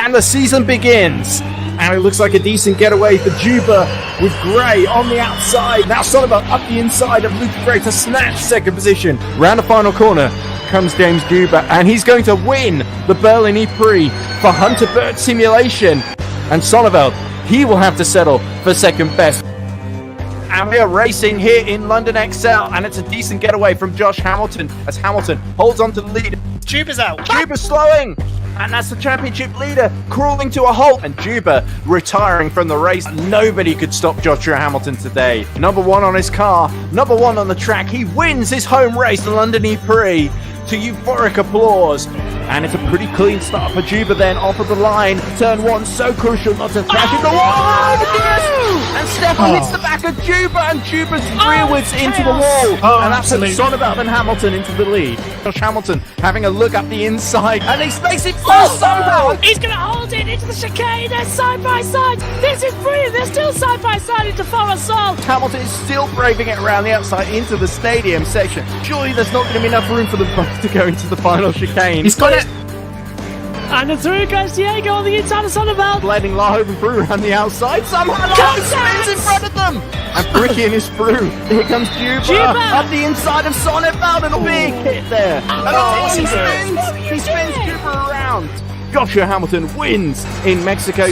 and the season begins. And it looks like a decent getaway for Juba with Gray on the outside. Now Sullivan up the inside of Luke Gray to snatch second position. Round the final corner comes James Juba, and he's going to win the Berlin E-prix for Hunter Bird Simulation. And Sonneveld, he will have to settle for second best. And we are racing here in London XL, and it's a decent getaway from Josh Hamilton as Hamilton holds on to the lead. Juba's out. Juba's slowing, and that's the championship leader crawling to a halt, and Juba retiring from the race. Nobody could stop Joshua Hamilton today. Number one on his car, number one on the track. He wins his home race, the London E-prix, to euphoric applause. And it's a pretty clean start for Juba then, off of the line. Turn one, so crucial not to crash into the wall. And Stefan hits the back of Juba, and Juba's rearwards into the wall. And that's Sonneveld and Hamilton into the lead. Josh Hamilton having a look up the inside, and he makes it fast somehow. He's going to hold it into the chicane. They're side by side. This is brilliant. They're still side by side into Forest. Hamilton is still braving it around the outside into the stadium section. Surely there's not going to be enough room for them both to go into the final chicane. He's got it. And through goes Diego on the inside of Sonneveld. Letting Lahoven through around the outside. Somehow Lahoven spins in front of them. And Brickian is through. Here comes Juba up the inside of Sonneveld, and a big hit there. And he spins Juba around. Joshua Hamilton wins in Mexico.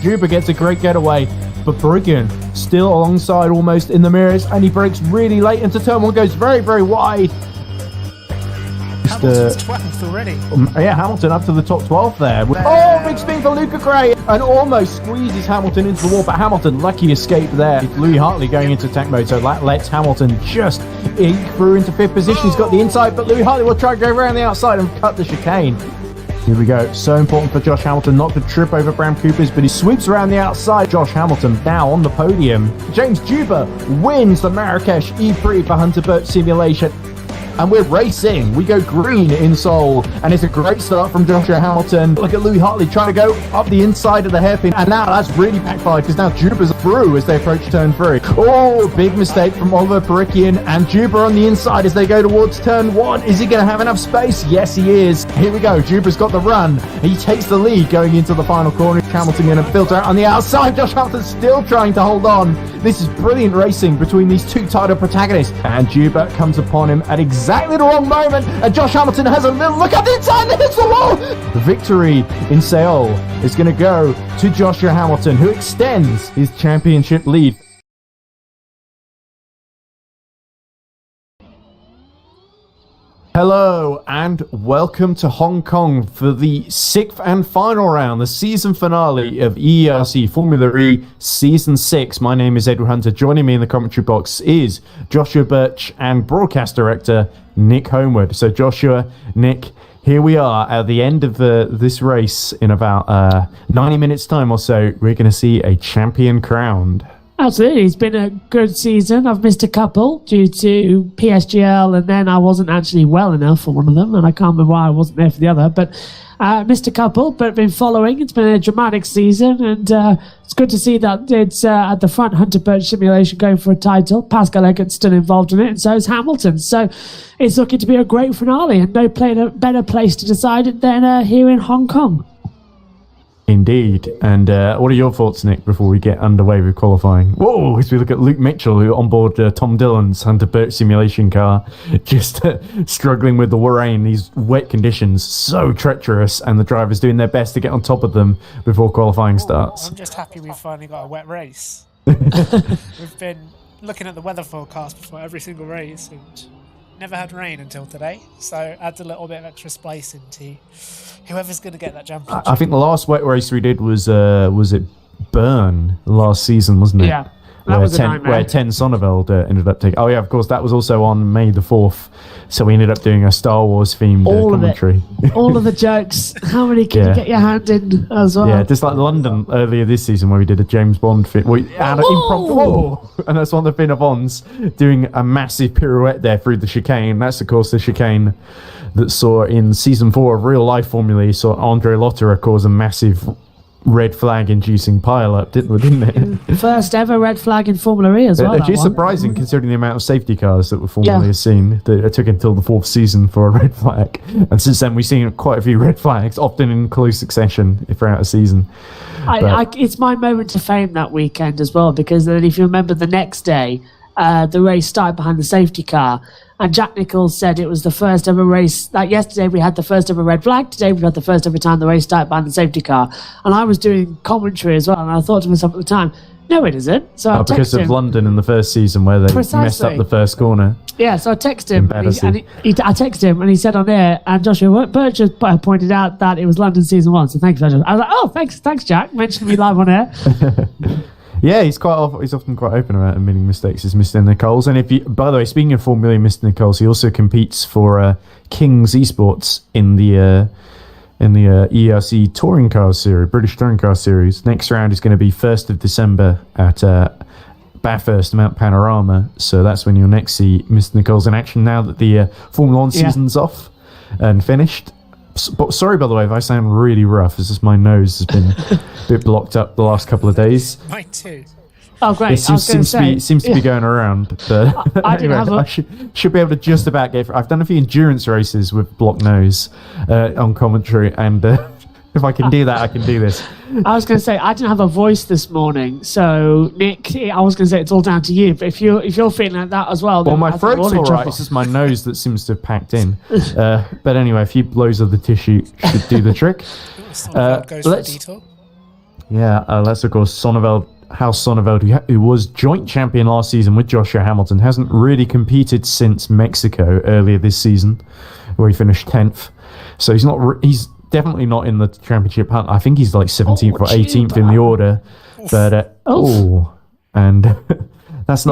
Juba gets a great getaway, but Brickian still alongside almost in the mirrors, and he brakes really late into turn one, goes very, very wide. Hamilton's 12th already. Yeah, Hamilton up to the top 12 there. Oh, big spin for Luca Gray, and almost squeezes Hamilton into the wall, but Hamilton, lucky escape there. Louis Hartley going into tank mode, so that lets Hamilton just eke through into fifth position. He's got the inside, but Louis Hartley will try to go around the outside and cut the chicane. Here we go. So important for Josh Hamilton not to trip over Bram Coopers, but he sweeps around the outside. Josh Hamilton now on the podium. James Juba wins the Marrakesh E-prix for Hunter Birch Simulation. And we're racing. We go green in Seoul. And it's a great start from Joshua Hamilton. Look at Louis Hartley trying to go up the inside of the hairpin. And now that's really backfired, because now Juba's through as they approach turn 3. Oh, big mistake from Oliver Perikian. And Juba on the inside as they go towards turn 1. Is he going to have enough space? Yes, he is. Here we go. Juba's got the run. He takes the lead going into the final corner. Hamilton going to filter out on the outside. Josh Hamilton still trying to hold on. This is brilliant racing between these two title protagonists. And Juba comes upon him at exactly the wrong moment, and Josh Hamilton has a little look at the inside and hits the wall. The victory in Seoul is going to go to Joshua Hamilton, who extends his championship lead. Hello and welcome to Hong Kong for the 6th and final round, the season finale of EERC Formula E Season 6. My name is Edward Hunter. Joining me in the commentary box is Joshua Birch and broadcast director Nick Homewood. So Joshua, Nick, here we are at the end of this race. In about 90 minutes time or so, we're going to see a champion crowned. Absolutely, it's been a good season. I've missed a couple due to PSGL, and then I wasn't actually well enough for one of them, and I can't remember why I wasn't there for the other. But missed a couple, but been following. It's been a dramatic season, and it's good to see that it's at the front. Hunter Birch Simulation going for a title. Pascal Eckert's still involved in it, and so is Hamilton. So it's looking to be a great finale, and no better place to decide it than here in Hong Kong. Indeed. And what are your thoughts, Nick, before we get underway with qualifying? Whoa, as we look at Luke Mitchell, who on board Tom Dillon's Hunter Birch Simulation car, just struggling with the rain, these wet conditions, so treacherous, and the drivers doing their best to get on top of them before qualifying starts. I'm just happy we've finally got a wet race. We've been looking at the weather forecast before every single race, and never had rain until today, so adds a little bit of extra spice into whoever's going to get that championship. I think the last wet race we did was it Bern last season, wasn't it? Yeah, that was a nightmare. Where 10 Sonneveld ended up taking. Oh yeah, of course, that was also on May the 4th. So we ended up doing a Star Wars themed commentary. All of the jokes. How many can you get your hand in as well? Yeah, just like London earlier this season where we did a James Bond fit. And that's one of the Finavons doing a massive pirouette there through the chicane. That's, of course, the chicane that saw in Season 4 of Real Life Formula E, saw Andre Lotterer cause a massive red flag inducing pile up, didn't it? First ever red flag in Formula E as well. Which is surprising considering the amount of safety cars that Formula E has seen. That it took until the 4th season for a red flag, and since then we've seen quite a few red flags, often in close succession throughout a season. It's my moment to fame that weekend as well, because then if you remember the next day, the race started behind the safety car, and Jack Nicholls said it was the first ever race. Like yesterday we had the first ever red flag, today we had the first ever time the race started behind the safety car. And I was doing commentary as well, and I thought to myself at the time, no it isn't. So I because of London in the first season where they messed up the first corner. Yeah, so I texted him, I texted him, and he said on air, and Joshua Birch just pointed out that it was London season 1, so thanks, Joshua. I was like, oh, thanks, Jack, mentioning me live on air. Yeah, he's often quite open about admitting mistakes as Mr. Nicholls. And by the way, speaking of Formula E, Mr. Nicholls, he also competes for King's Esports in the EERC Touring Car Series, British Touring Car Series. Next round is going to be 1st of December at Bathurst, Mount Panorama. So that's when you'll next see Mr. Nicholls in action. Now that the Formula 1 season's off and finished. But sorry, by the way, if I sound really rough. It's just my nose has been a bit blocked up the last couple of days. Mine too. Oh, great. It seems to be going around. But I should be able to just about get. I've done a few endurance races with blocked nose on commentary, and if I can do that, I can do this. I was going to say I didn't have a voice this morning, so Nick, I was going to say it's all down to you. But if you're feeling like that as well, my throat's all right. It's just my nose that seems to have packed in. But anyway, a few blows of the tissue should do the trick. Goes for detour. Yeah, that's of course House Sonneveld, who was joint champion last season with Joshua Hamilton, hasn't really competed since Mexico earlier this season, where he finished 10th. So he's definitely not in the championship hunt. I think he's like 17th or 18th in the order. But and that's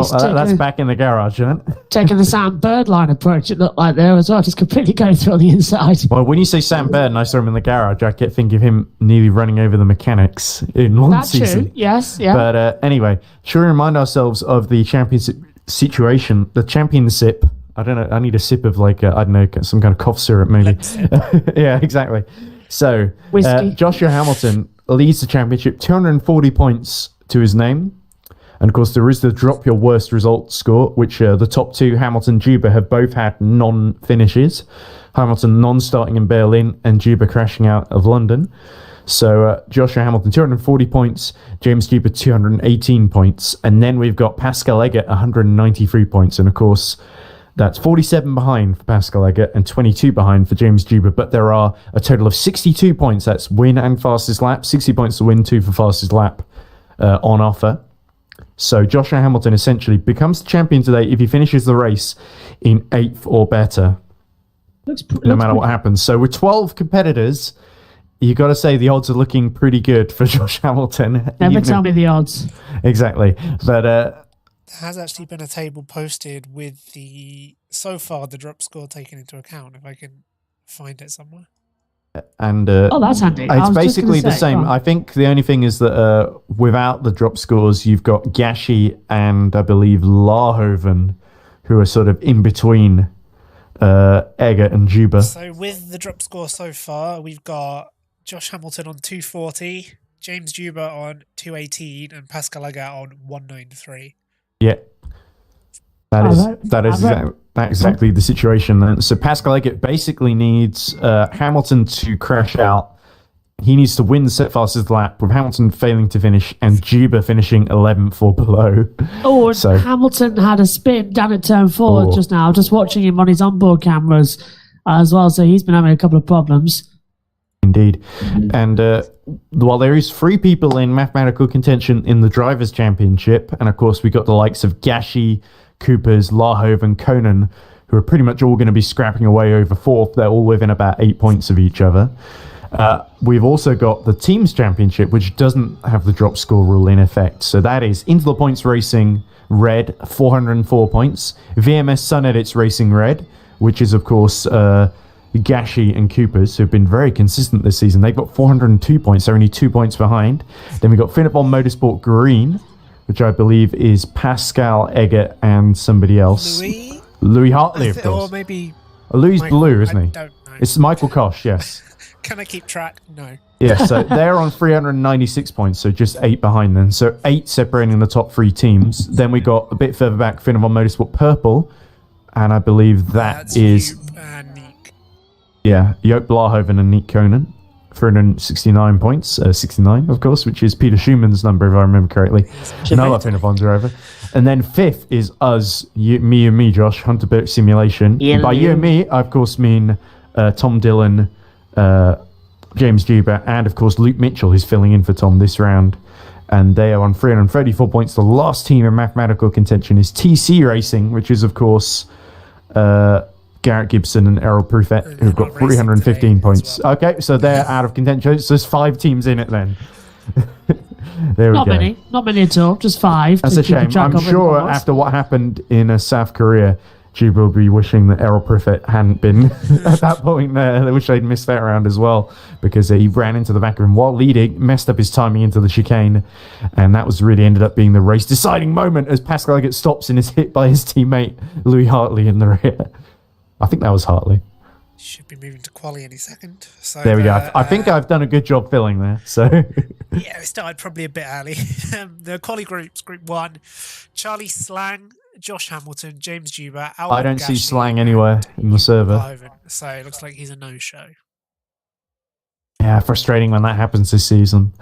back in the garage, isn't it? Taking the Sam Birdline approach, it looked like there as well, just completely going through on the inside. Well, when you say Sam Bird and I saw him in the garage, I get think of him nearly running over the mechanics in one season. True. Yes, yeah. But anyway, should we remind ourselves of the championship situation, the championship. I don't know. I need a sip of some kind of cough syrup, maybe. Yeah, exactly. So, Joshua Hamilton leads the championship, 240 points to his name. And of course, there is the drop your worst result score, which the top two, Hamilton and Juba, have both had non-finishes. Hamilton non-starting in Berlin and Juba crashing out of London. So Joshua Hamilton, 240 points. James Juba, 218 points. And then we've got Pascal Eggert, 193 points. And of course, that's 47 behind for Pascal Eggert and 22 behind for James Juba. But there are a total of 62 points. That's win and fastest lap. 60 points to win, 2 for fastest lap on offer. So Joshua Hamilton essentially becomes the champion today if he finishes the race in 8th or better. No matter what happens. So with 12 competitors, you got to say the odds are looking pretty good for Josh Hamilton. Never tell me the odds. Exactly. But there has actually been a table posted with so far the drop score taken into account, if I can find it somewhere. And that's handy. It's basically the same. I think the only thing is that without the drop scores, you've got Gashi and I believe Larhoven, who are sort of in between Eggert and Juba. So with the drop score so far, we've got Josh Hamilton on 240, James Juba on 218, and Pascal Eggert on 193. Yeah. That is exactly the situation. And so Pascal Eggert basically needs Hamilton to crash out. He needs to win the set fastest lap with Hamilton failing to finish and Juba finishing 11th or below. Oh, so Hamilton had a spin down at turn 4 just now. Just watching him on his onboard cameras as well. So he's been having a couple of problems. Indeed. And while there is 3 people in mathematical contention in the Drivers' Championship, and of course we got the likes of Gashi, Coopers, Larhove and Conan, who are pretty much all going to be scrapping away over 4th. They're all within about 8 points of each other. We've also got the Teams Championship, which doesn't have the drop score rule in effect. So that is Into the Points Racing Red, 404 points. VMS Sun Edits Racing Red, which is of course Gashi and Coopers, who've been very consistent this season. They've got 402 points. They're only 2 points behind. Then we've got Finnerbond Motorsport Green, which I believe is Pascal Eggert and somebody else. Louis Hartley, of course. Or maybe... Louis Blue, isn't he? I don't know. It's Michael Koch, yes. Can I keep track? No. Yeah, so they're on 396 points, so just 8 behind them. So 8 separating the top 3 teams. Then we got a bit further back, Finnevan Motorsport Purple, and I believe That's is... Joop and Nick. Yeah, Joop Blahoven and Nick Konen. 369 points, 69, of course, which is Peter Schumann's number, if I remember correctly. Another Finnevan driver. And then 5th is us, me and me, Josh, Hunter Birch Simulation. Yeah, By you and me, I, of course, mean Tom Dillon, James Juba, and, of course, Luke Mitchell, who's filling in for Tom this round. And they are on 334 points. The last team in mathematical contention is TC Racing, which is, of course... Garrett Gibson and Errol Pruffett, who've got 315 points. Well. Okay, so they're out of contention. So there's 5 teams in it then. There we go. Not many at all, just 5. That's a shame. I'm sure after what happened in South Korea, Juba will be wishing that Errol Pruffett hadn't been at that point there. They wish they'd missed that round as well, because he ran into the back of him while leading, messed up his timing into the chicane, and that was really ended up being the race deciding moment as Pascal Leggett stops and is hit by his teammate Louis Hartley in the rear. I think that was Hartley. Should be moving to quali any second. So there we go. I think I've done a good job filling there. So yeah, we started probably a bit early. The quali groups: Group 1, Charlie Slang, Josh Hamilton, James Juba. I don't see Slang anywhere in the server. So it looks like he's a no-show. Yeah, frustrating when that happens this season.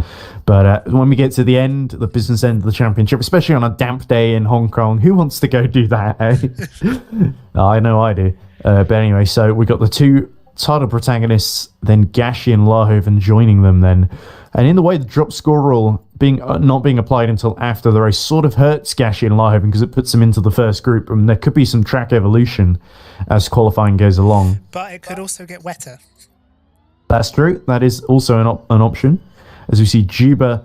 But when we get to the end, the business end of the championship, especially on a damp day in Hong Kong, who wants to go do that, eh? I know I do. But anyway, so we got the 2 title protagonists, then Gashi and Lahoven joining them then. And in the way, the drop score rule not being applied until after the race sort of hurts Gashi and Lahoven because it puts them into the first group, and there could be some track evolution as qualifying goes along. But it could also get wetter. That's true. That is also an option. As we see Juba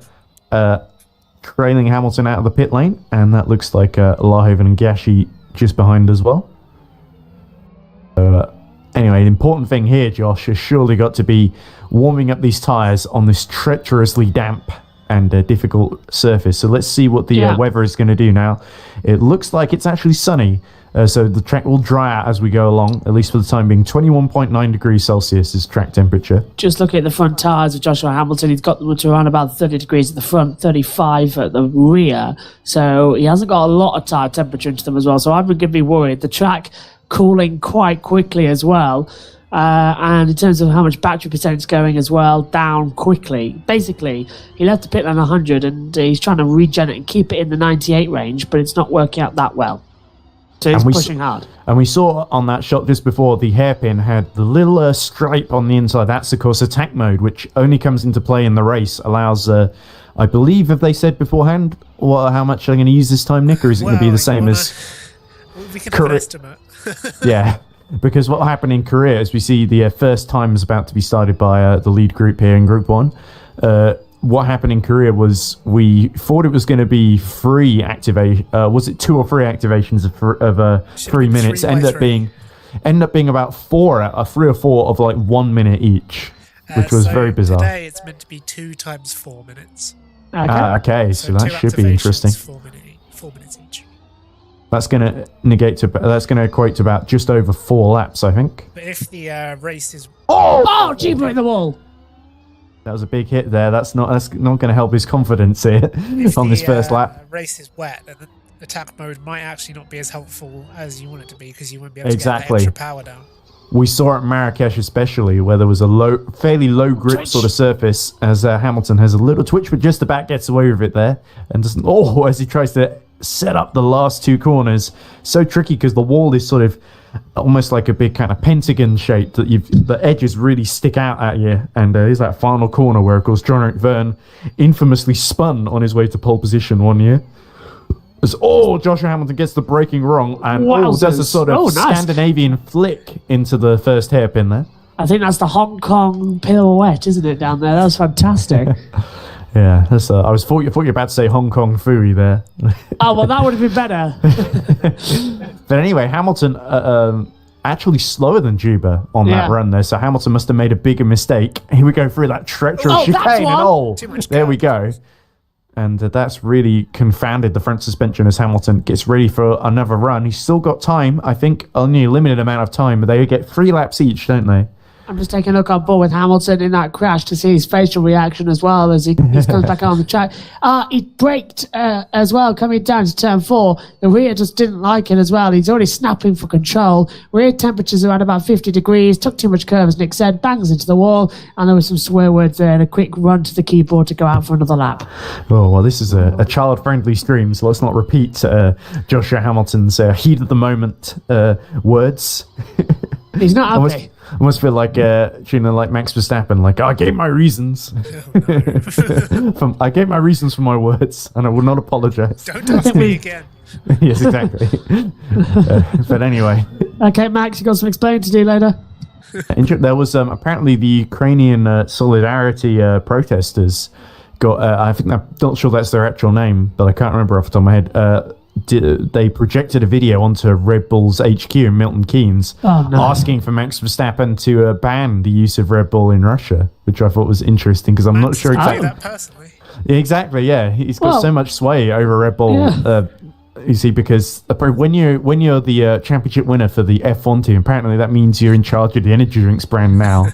trailing Hamilton out of the pit lane, and that looks like Lahoven and Gashi just behind as well. Anyway, the important thing here, Josh, has surely got to be warming up these tyres on this treacherously damp and difficult surface. So let's see what the weather is going to do now. It looks like it's actually sunny. So the track will dry out as we go along, at least for the time being. 21.9 degrees Celsius is track temperature. Just looking at the front tyres of Joshua Hamilton, he's got them to around about 30 degrees at the front, 35 at the rear. So he hasn't got a lot of tyre temperature into them as well. So I'm going to be worried. The track cooling quite quickly as well. And in terms of how much battery percent is going as well, down quickly. Basically, he left the pit lane 100 and he's trying to regen it and keep it in the 98 range, but it's not working out that well. So he's pushing hard. And we saw on that shot just before, the hairpin had the little stripe on the inside. That's, of course, attack mode, which only comes into play in the race. Allows, I believe, have they said beforehand how much they're going to use this time, Nick? Or is it going to be the same as... We can have an estimate. Yeah, because what happened in Korea is we see the first time is about to be started by the lead group here in Group 1. What happened in Korea was we thought it was going to be 3 activation. Was it 2 or 3 activations of 3 minutes? Ended up being about 3 or 4 of like 1 minute each, which was very bizarre. Today it's meant to be 2 times 4 minutes. Okay, so that should be interesting. 4 minutes each. That's going to equate to about just over 4 laps, I think. But if the race is Juba in the wall. That was a big hit there. That's not going to help his confidence here on this first lap. Race is wet, then the attack mode might actually not be as helpful as you want it to be because you won't be able to get that extra power down. We saw at Marrakesh especially where there was a fairly low grip sort of surface as Hamilton has a little twitch, but just about gets away with it there and doesn't. As he tries to set up the last 2 corners, so tricky because the wall is sort of almost like a big kind of pentagon shape that the edges really stick out at you. And there's that final corner where, of course, John Verne infamously spun on his way to pole position one year. As Joshua Hamilton gets the braking wrong and does a sort of Scandinavian flick into the first hairpin there. I think that's the Hong Kong pirouette, isn't it, down there? That was fantastic. Yeah, that's. I thought you were about to say Hong Kong Fooey there. Oh, well, that would have been better. But anyway, Hamilton actually slower than Juba on that run there, so Hamilton must have made a bigger mistake. Here we go through that treacherous chicane and there we go. And that's really confounded the front suspension as Hamilton gets ready for another run. He's still got time, I think only a limited amount of time, but they get 3 laps each, don't they? I'm just taking a look on board with Hamilton in that crash to see his facial reaction as well as he comes back on the track. He braked as well coming down to turn 4. The rear just didn't like it as well. He's already snapping for control. Rear temperatures around about 50 degrees. Took too much curve, as Nick said. Bangs into the wall. And there was some swear words there and a quick run to the keyboard to go out for another lap. Oh, well, this is a child-friendly stream, so let's not repeat Joshua Hamilton's heat of the moment words. He's not happy. Almost feel like like Max Verstappen, like I gave my reasons. I gave my reasons for my words, and I will not apologise. Don't ask me again. Yes, exactly. But anyway. Okay, Max, you got some explaining to do later. There was apparently the Ukrainian Solidarity protesters got. I'm not sure that's their actual name, but I can't remember off the top of my head. They projected a video onto Red Bull's HQ in Milton Keynes, asking for Max Verstappen to ban the use of Red Bull in Russia, which I thought was interesting because I'm not sure exactly. That personally. Exactly, yeah, he's got so much sway over Red Bull. Yeah. You see, because when you're the championship winner for the F1 team, apparently that means you're in charge of the energy drinks brand now.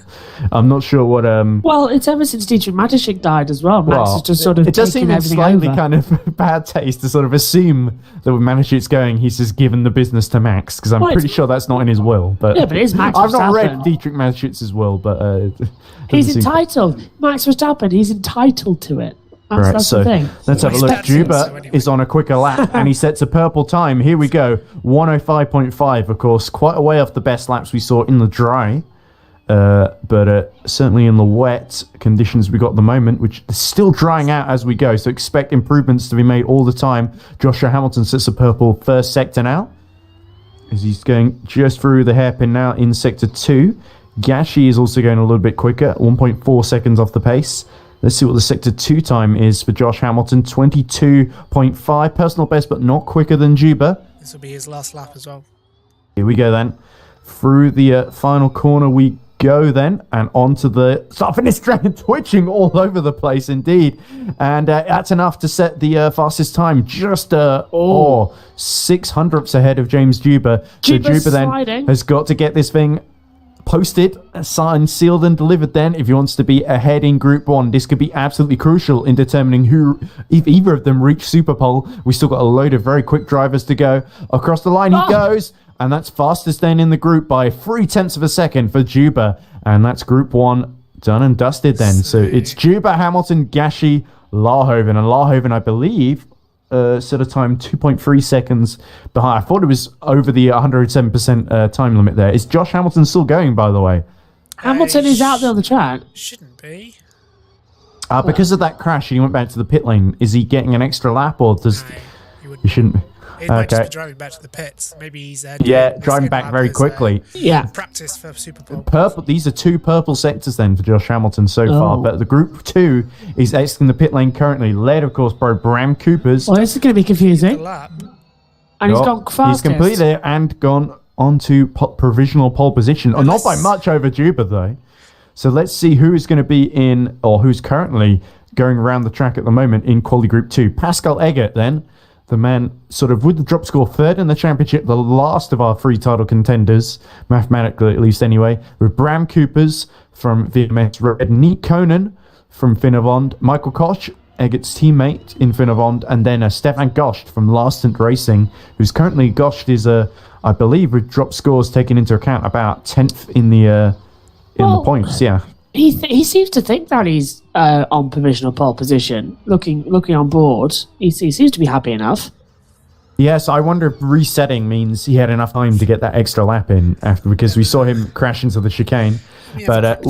I'm not sure what. Well, it's ever since Dietrich Mateschitz died as well. Max is just sort of. It does seem slightly over. kind of bad taste to sort of assume that with Mateschitz going, he's just given the business to Max, because I'm pretty sure that's not in his will. But yeah, but it is Max. I've not read Verstappen. Dietrich Matteschitz's will, but he's entitled. Max Verstappen. He's entitled to it. That's so the thing. Let's have a look. Juba is on a quicker lap and he sets a purple time. Here we go. 105.5, of course, quite a way off the best laps we saw in the dry. But certainly in the wet conditions we got at the moment, which is still drying out as we go. So expect improvements to be made all the time. Joshua Hamilton sets a purple first sector now, as he's going just through the hairpin now in sector 2. Gashi is also going a little bit quicker, 1.4 seconds off the pace. Let's see what the Sector 2 time is for Josh Hamilton. 22.5. Personal best, but not quicker than Juba. This will be his last lap as well. Here we go then. Through the final corner we go then. And onto the start-finish straight, twitching all over the place indeed. And that's enough to set the fastest time. Just 600ths ahead of James Juba. So Juba then has got to get this thing posted, signed, sealed and delivered then if he wants to be ahead in Group 1. This could be absolutely crucial in determining who, if either of them reach Super Pole. We still got a load of very quick drivers to go. Across the line he goes, and that's fastest then in the group by 0.3 of a second for Juba. And that's Group 1 done and dusted then. So it's Juba, Hamilton, Gashi, Larhoven. And Larhoven, I believe, set a time 2.3 seconds behind. I thought it was over the 107% time limit there. Is Josh Hamilton still going, by the way? Hamilton is out there on the track. Shouldn't be. Because of that crash, he went back to the pit lane. Is he getting an extra lap, or does he shouldn't be? He might just be driving back to the pits. Maybe he's driving back very quickly. Practice for Super Bowl. Purple. These are 2 purple sectors then for Josh Hamilton so far. But the Group 2 is exiting the pit lane currently, led of course by Bram Coopers. Well, this is going to be confusing. And he's gone fastest. He's completed it and gone onto provisional pole position. Not by much over Juba though. So let's see who is going to be in, or who's currently going around the track at the moment in Quali Group 2. Pascal Eggert then. The man sort of with the drop score 3rd in the championship, the last of our 3 title contenders, mathematically at least anyway, with Bram Coopers from VMS Red, Nick Conan from Finnevond, Michael Koch, Eggert's teammate in Finnevond, and then Stefan Goscht from Larstant Racing, who's currently, Goscht is, I believe, with drop scores taken into account, about 10th in the points, yeah. He seems to think that he's on provisional pole position. Looking on board, he seems to be happy enough. Yes, I wonder if resetting means he had enough time to get that extra lap in after, because we saw him crash into the chicane. But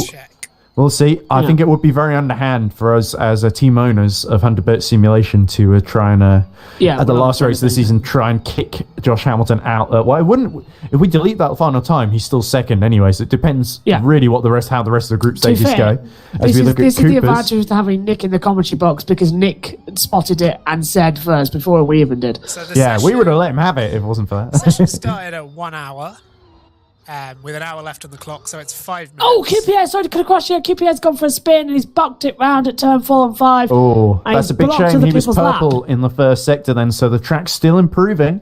we'll see. I think it would be very underhand for us as team owners of 100-bit simulation to try and at the last race of the season try and kick Josh Hamilton out. Well, it wouldn't. If we delete that final time, he's still second anyway. So it depends really what how the rest of the group stages go. This is the advantage of having Nick in the commentary box, because Nick spotted it and said first before we even did. So we would have let him have it if it wasn't for that. The session started at 1 hour. With an hour left on the clock, so it's 5 minutes. Oh, QPS, sorry to cut across here. QPS gone for a spin and he's bucked it round at turn 4 and 5. Oh, that's a big shame. He was purple in the first sector then, so the track's still improving.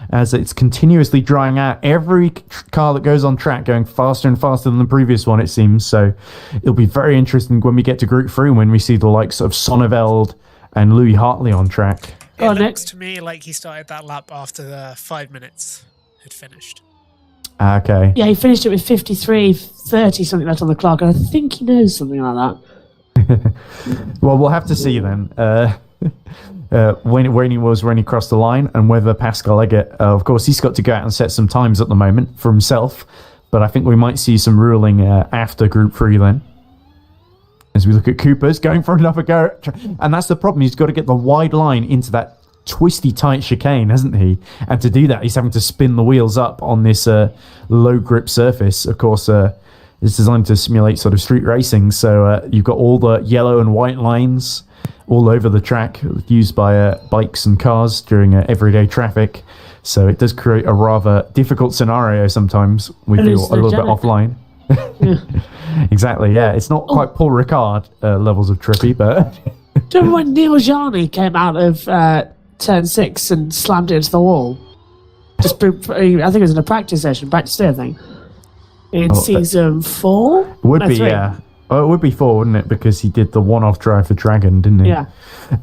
as it's continuously drying out. Every car that goes on track going faster and faster than the previous one, it seems. So it'll be very interesting when we get to Group 3, when we see the likes of Sonneveld and Louis Hartley on track. It looks to me like he started that lap after the 5 minutes had finished. Okay. Yeah, he finished it with 53:30 something left on the clock, and I think he knows something like that. Well, we'll have to see then when he crossed the line, and whether Pascal Eggert, of course, he's got to go out and set some times at the moment for himself, but I think we might see some ruling after Group 3 then. As we look at Cooper's going for another go, and that's the problem. He's got to get the wide line into that twisty, tight chicane, hasn't he? And to do that, he's having to spin the wheels up on this low grip surface. Of course, it's designed to simulate sort of street racing, so you've got all the yellow and white lines all over the track used by bikes and cars during everyday traffic. So it does create a rather difficult scenario sometimes. We feel a little bit offline. Yeah. Exactly, yeah. It's not quite Paul Ricard levels of trippy, but... Do you remember when Neil Jani came out of turn 6 and slammed it into the wall? I think it was in a practice session, practice day, I think. In season 4? Would be, 3. yeah. Oh, it would be 4, wouldn't it? Because he did the one-off drive for Dragon, didn't he? Yeah.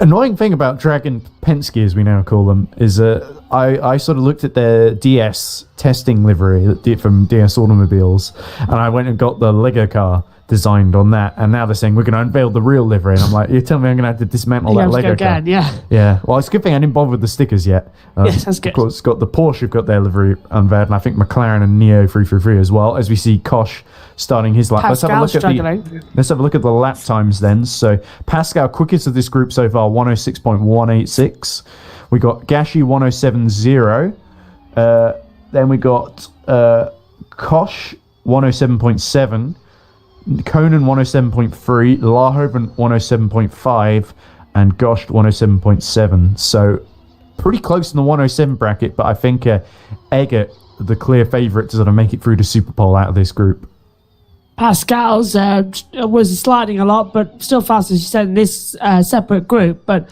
Annoying thing about Dragon Penske, as we now call them, is I sort of looked at their DS testing livery from DS Automobiles, and I went and got the Lego car designed on that, and now they're saying we're going to unveil the real livery, and I'm like, you're telling me I'm going to have to dismantle that Lego car? Again, yeah. Yeah, well, it's a good thing I didn't bother with the stickers yet. Yes, that's good. Of course, it's got the Porsche have got their livery unveiled, and I think McLaren and Neo 333 as well, as we see Kosh starting his lap. Let's have a look at the lap times then. So Pascal, quickest of this group so far, 106.186. We got Gashi 107.0. Then we got Kosh 107.7. Conan 107.3, Lahoven 107.5, and Gosh 107.7. So pretty close in the 107 bracket, but I think Eggert, the clear favourite to sort of make it through to Superpole out of this group. Pascal's was sliding a lot, but still fast, as you said, in this separate group. But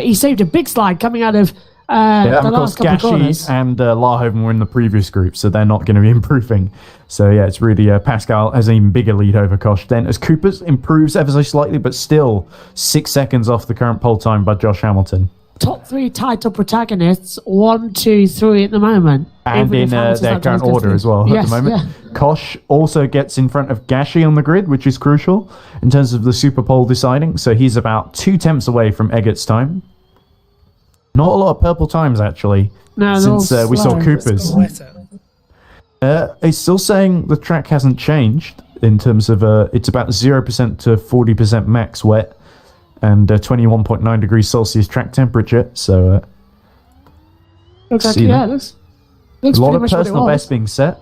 he saved a big slide coming out of the last couple of corners. And Lahoven were in the previous group, so they're not going to be improving. So yeah, it's really Pascal has an even bigger lead over Kosh. Then as Cooper's improves ever so slightly, but still 6 seconds off the current pole time by Josh Hamilton. Top 3 title protagonists, 1, 2, 3 at the moment. And in their current order as well at the moment. Yeah. Kosh also gets in front of Gashi on the grid, which is crucial in terms of the Superpole deciding. So he's about 2 tenths away from Eggert's time. Not a lot of purple times, actually, since we saw Cooper's. It's still saying the track hasn't changed in terms of it's about 0% to 40% max wet and 21.9 degrees Celsius track temperature. So, looks a lot of personal best being set.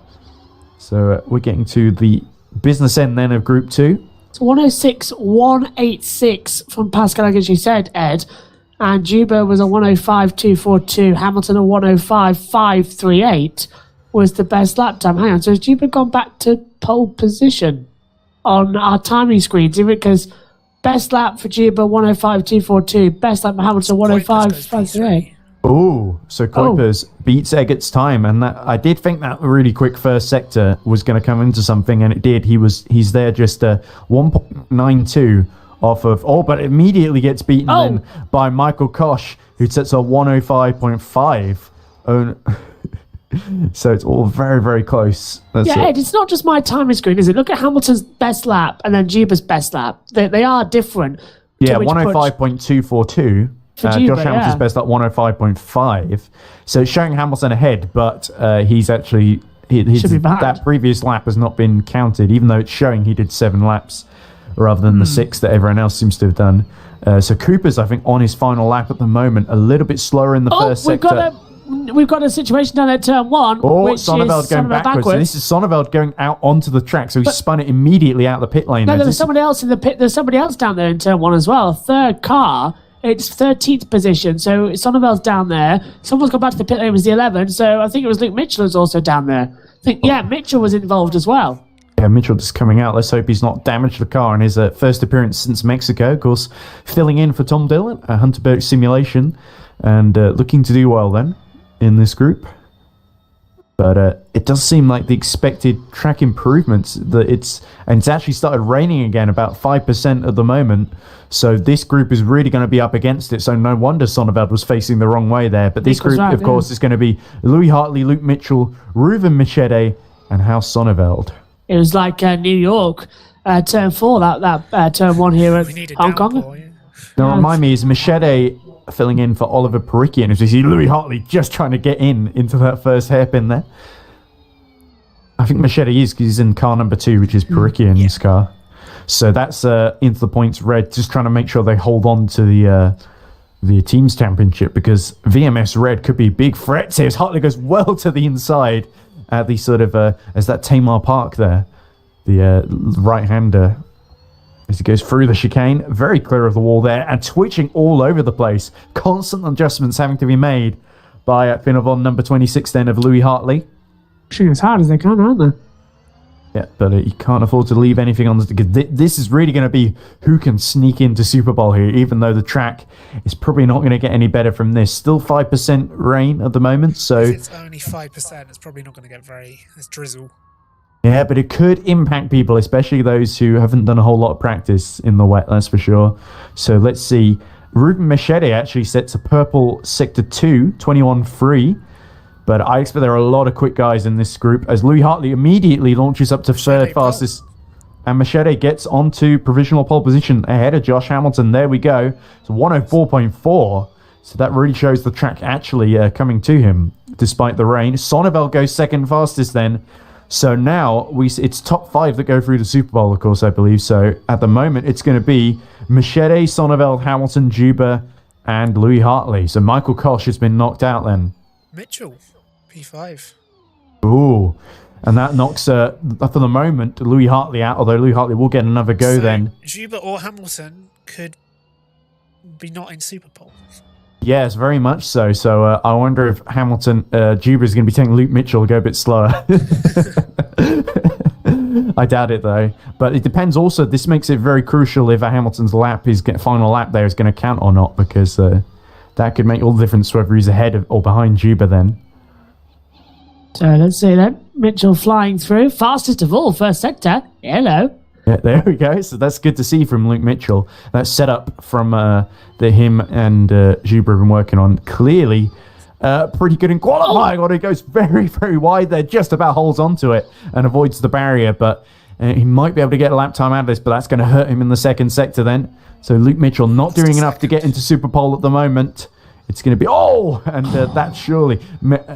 So we're getting to the business end then of Group 2. It's 106.186 from Pascal, as you said, Ed. And Juba was a 105.242. Hamilton a 105.538 was the best lap time. Hang on, so has Juba gone back to pole position on our timing screens? Even because best lap for Juba 105.242, best lap for Hamilton 105.538. Oh, so Kuipers beats Eggert's time, and that I did think that really quick first sector was going to come into something, and it did. He's there just 1.92 off of, but it immediately gets beaten then by Michael Kosh, who sets a 105.5. So it's all very, very close. Ed, it's not just my timing screen, is it? Look at Hamilton's best lap and then Juba's best lap. They are different. Yeah, 105.242. Josh Hamilton's best lap 105.5. So it's showing Hamilton ahead, but he's actually that previous lap has not been counted, even though it's showing he did 7 laps rather than the 6 that everyone else seems to have done. So Cooper's, I think, on his final lap at the moment, a little bit slower in the first sector. We've got a situation down at turn 1. Which Sonneveld going backwards. And this is Sonneveld going out onto the track, so he spun it immediately out the pit lane. No, there's somebody else in the pit. There's somebody else down there in turn 1 as well. Third car. It's 13th position, so Sonneveld's down there. Someone's gone back to the pit lane. It was the 11, so I think it was Luke Mitchell who's also down there. Mitchell was involved as well. Yeah, Mitchell just coming out. Let's hope he's not damaged the car in his first appearance since Mexico. Of course, filling in for Tom Dillon, a Hunterberg simulation, and looking to do well then in this group. But it does seem like the expected track improvements that it's actually started raining again about 5% at the moment. So this group is really going to be up against it. So no wonder Sonneveld was facing the wrong way there. But this group, of course, is going to be Louis Hartley, Luke Mitchell, Ruben Machete, and House Sonneveld. It was like New York, turn 4, that turn 1 here at Hong Kong. Now, remind me, is Machete filling in for Oliver Paricki, and as you see Louis Hartley just trying to get into that first hairpin there. I think Machete is, because he's in car number 2, which is Paricki in this car. So that's into the points red, just trying to make sure they hold on to the team's championship, because VMS red could be big threats here as Hartley goes well to the inside at the sort of as that Tamar Park there, the right-hander. As he goes through the chicane, very clear of the wall there, and twitching all over the place. Constant adjustments having to be made by Finovon number 26 then of Louis Hartley. Pushing as hard as they can, aren't they? Yeah, but you can't afford to leave anything on because this is really going to be who can sneak into Super Bowl here, even though the track is probably not going to get any better from this. Still 5% rain at the moment, so... If it's only 5%, it's probably not going to get it's drizzle. Yeah, but it could impact people, especially those who haven't done a whole lot of practice in the wet, that's for sure. So let's see. Ruben Machete actually sets a purple Sector 2, 21-3. But I expect there are a lot of quick guys in this group as Louis Hartley immediately launches up to third fastest. And Machete gets onto provisional pole position ahead of Josh Hamilton. There we go. So 104.4. So that really shows the track actually coming to him despite the rain. Sonneveld goes second fastest then. So now it's top 5 that go through the Super Bowl, of course, I believe. So at the moment, it's going to be Machete, Sonneveld, Hamilton, Juba, and Louis Hartley. So Michael Koch has been knocked out then. Mitchell, P5. Ooh. And that knocks, for the moment, Louis Hartley out, although Louis Hartley will get another go then. Juba or Hamilton could be not in Super Bowl. Yes, very much so. So I wonder if Hamilton, Juba is going to be taking Luke Mitchell to go a bit slower. I doubt it though. But it depends also. This makes it very crucial if Hamilton's final lap there is going to count or not, because that could make all the difference whether he's ahead or behind Juba then. So let's see then. Mitchell flying through, fastest of all, first sector. Hello. Yeah, there we go. So that's good to see from Luke Mitchell. That setup from him and Juba have been working on. Clearly, pretty good in qualifying. He goes very, very wide there, just about holds onto it and avoids the barrier. But he might be able to get a lap time out of this, but that's going to hurt him in the second sector then. So Luke Mitchell not doing enough to get into Super Pole at the moment. It's going to be, and that surely,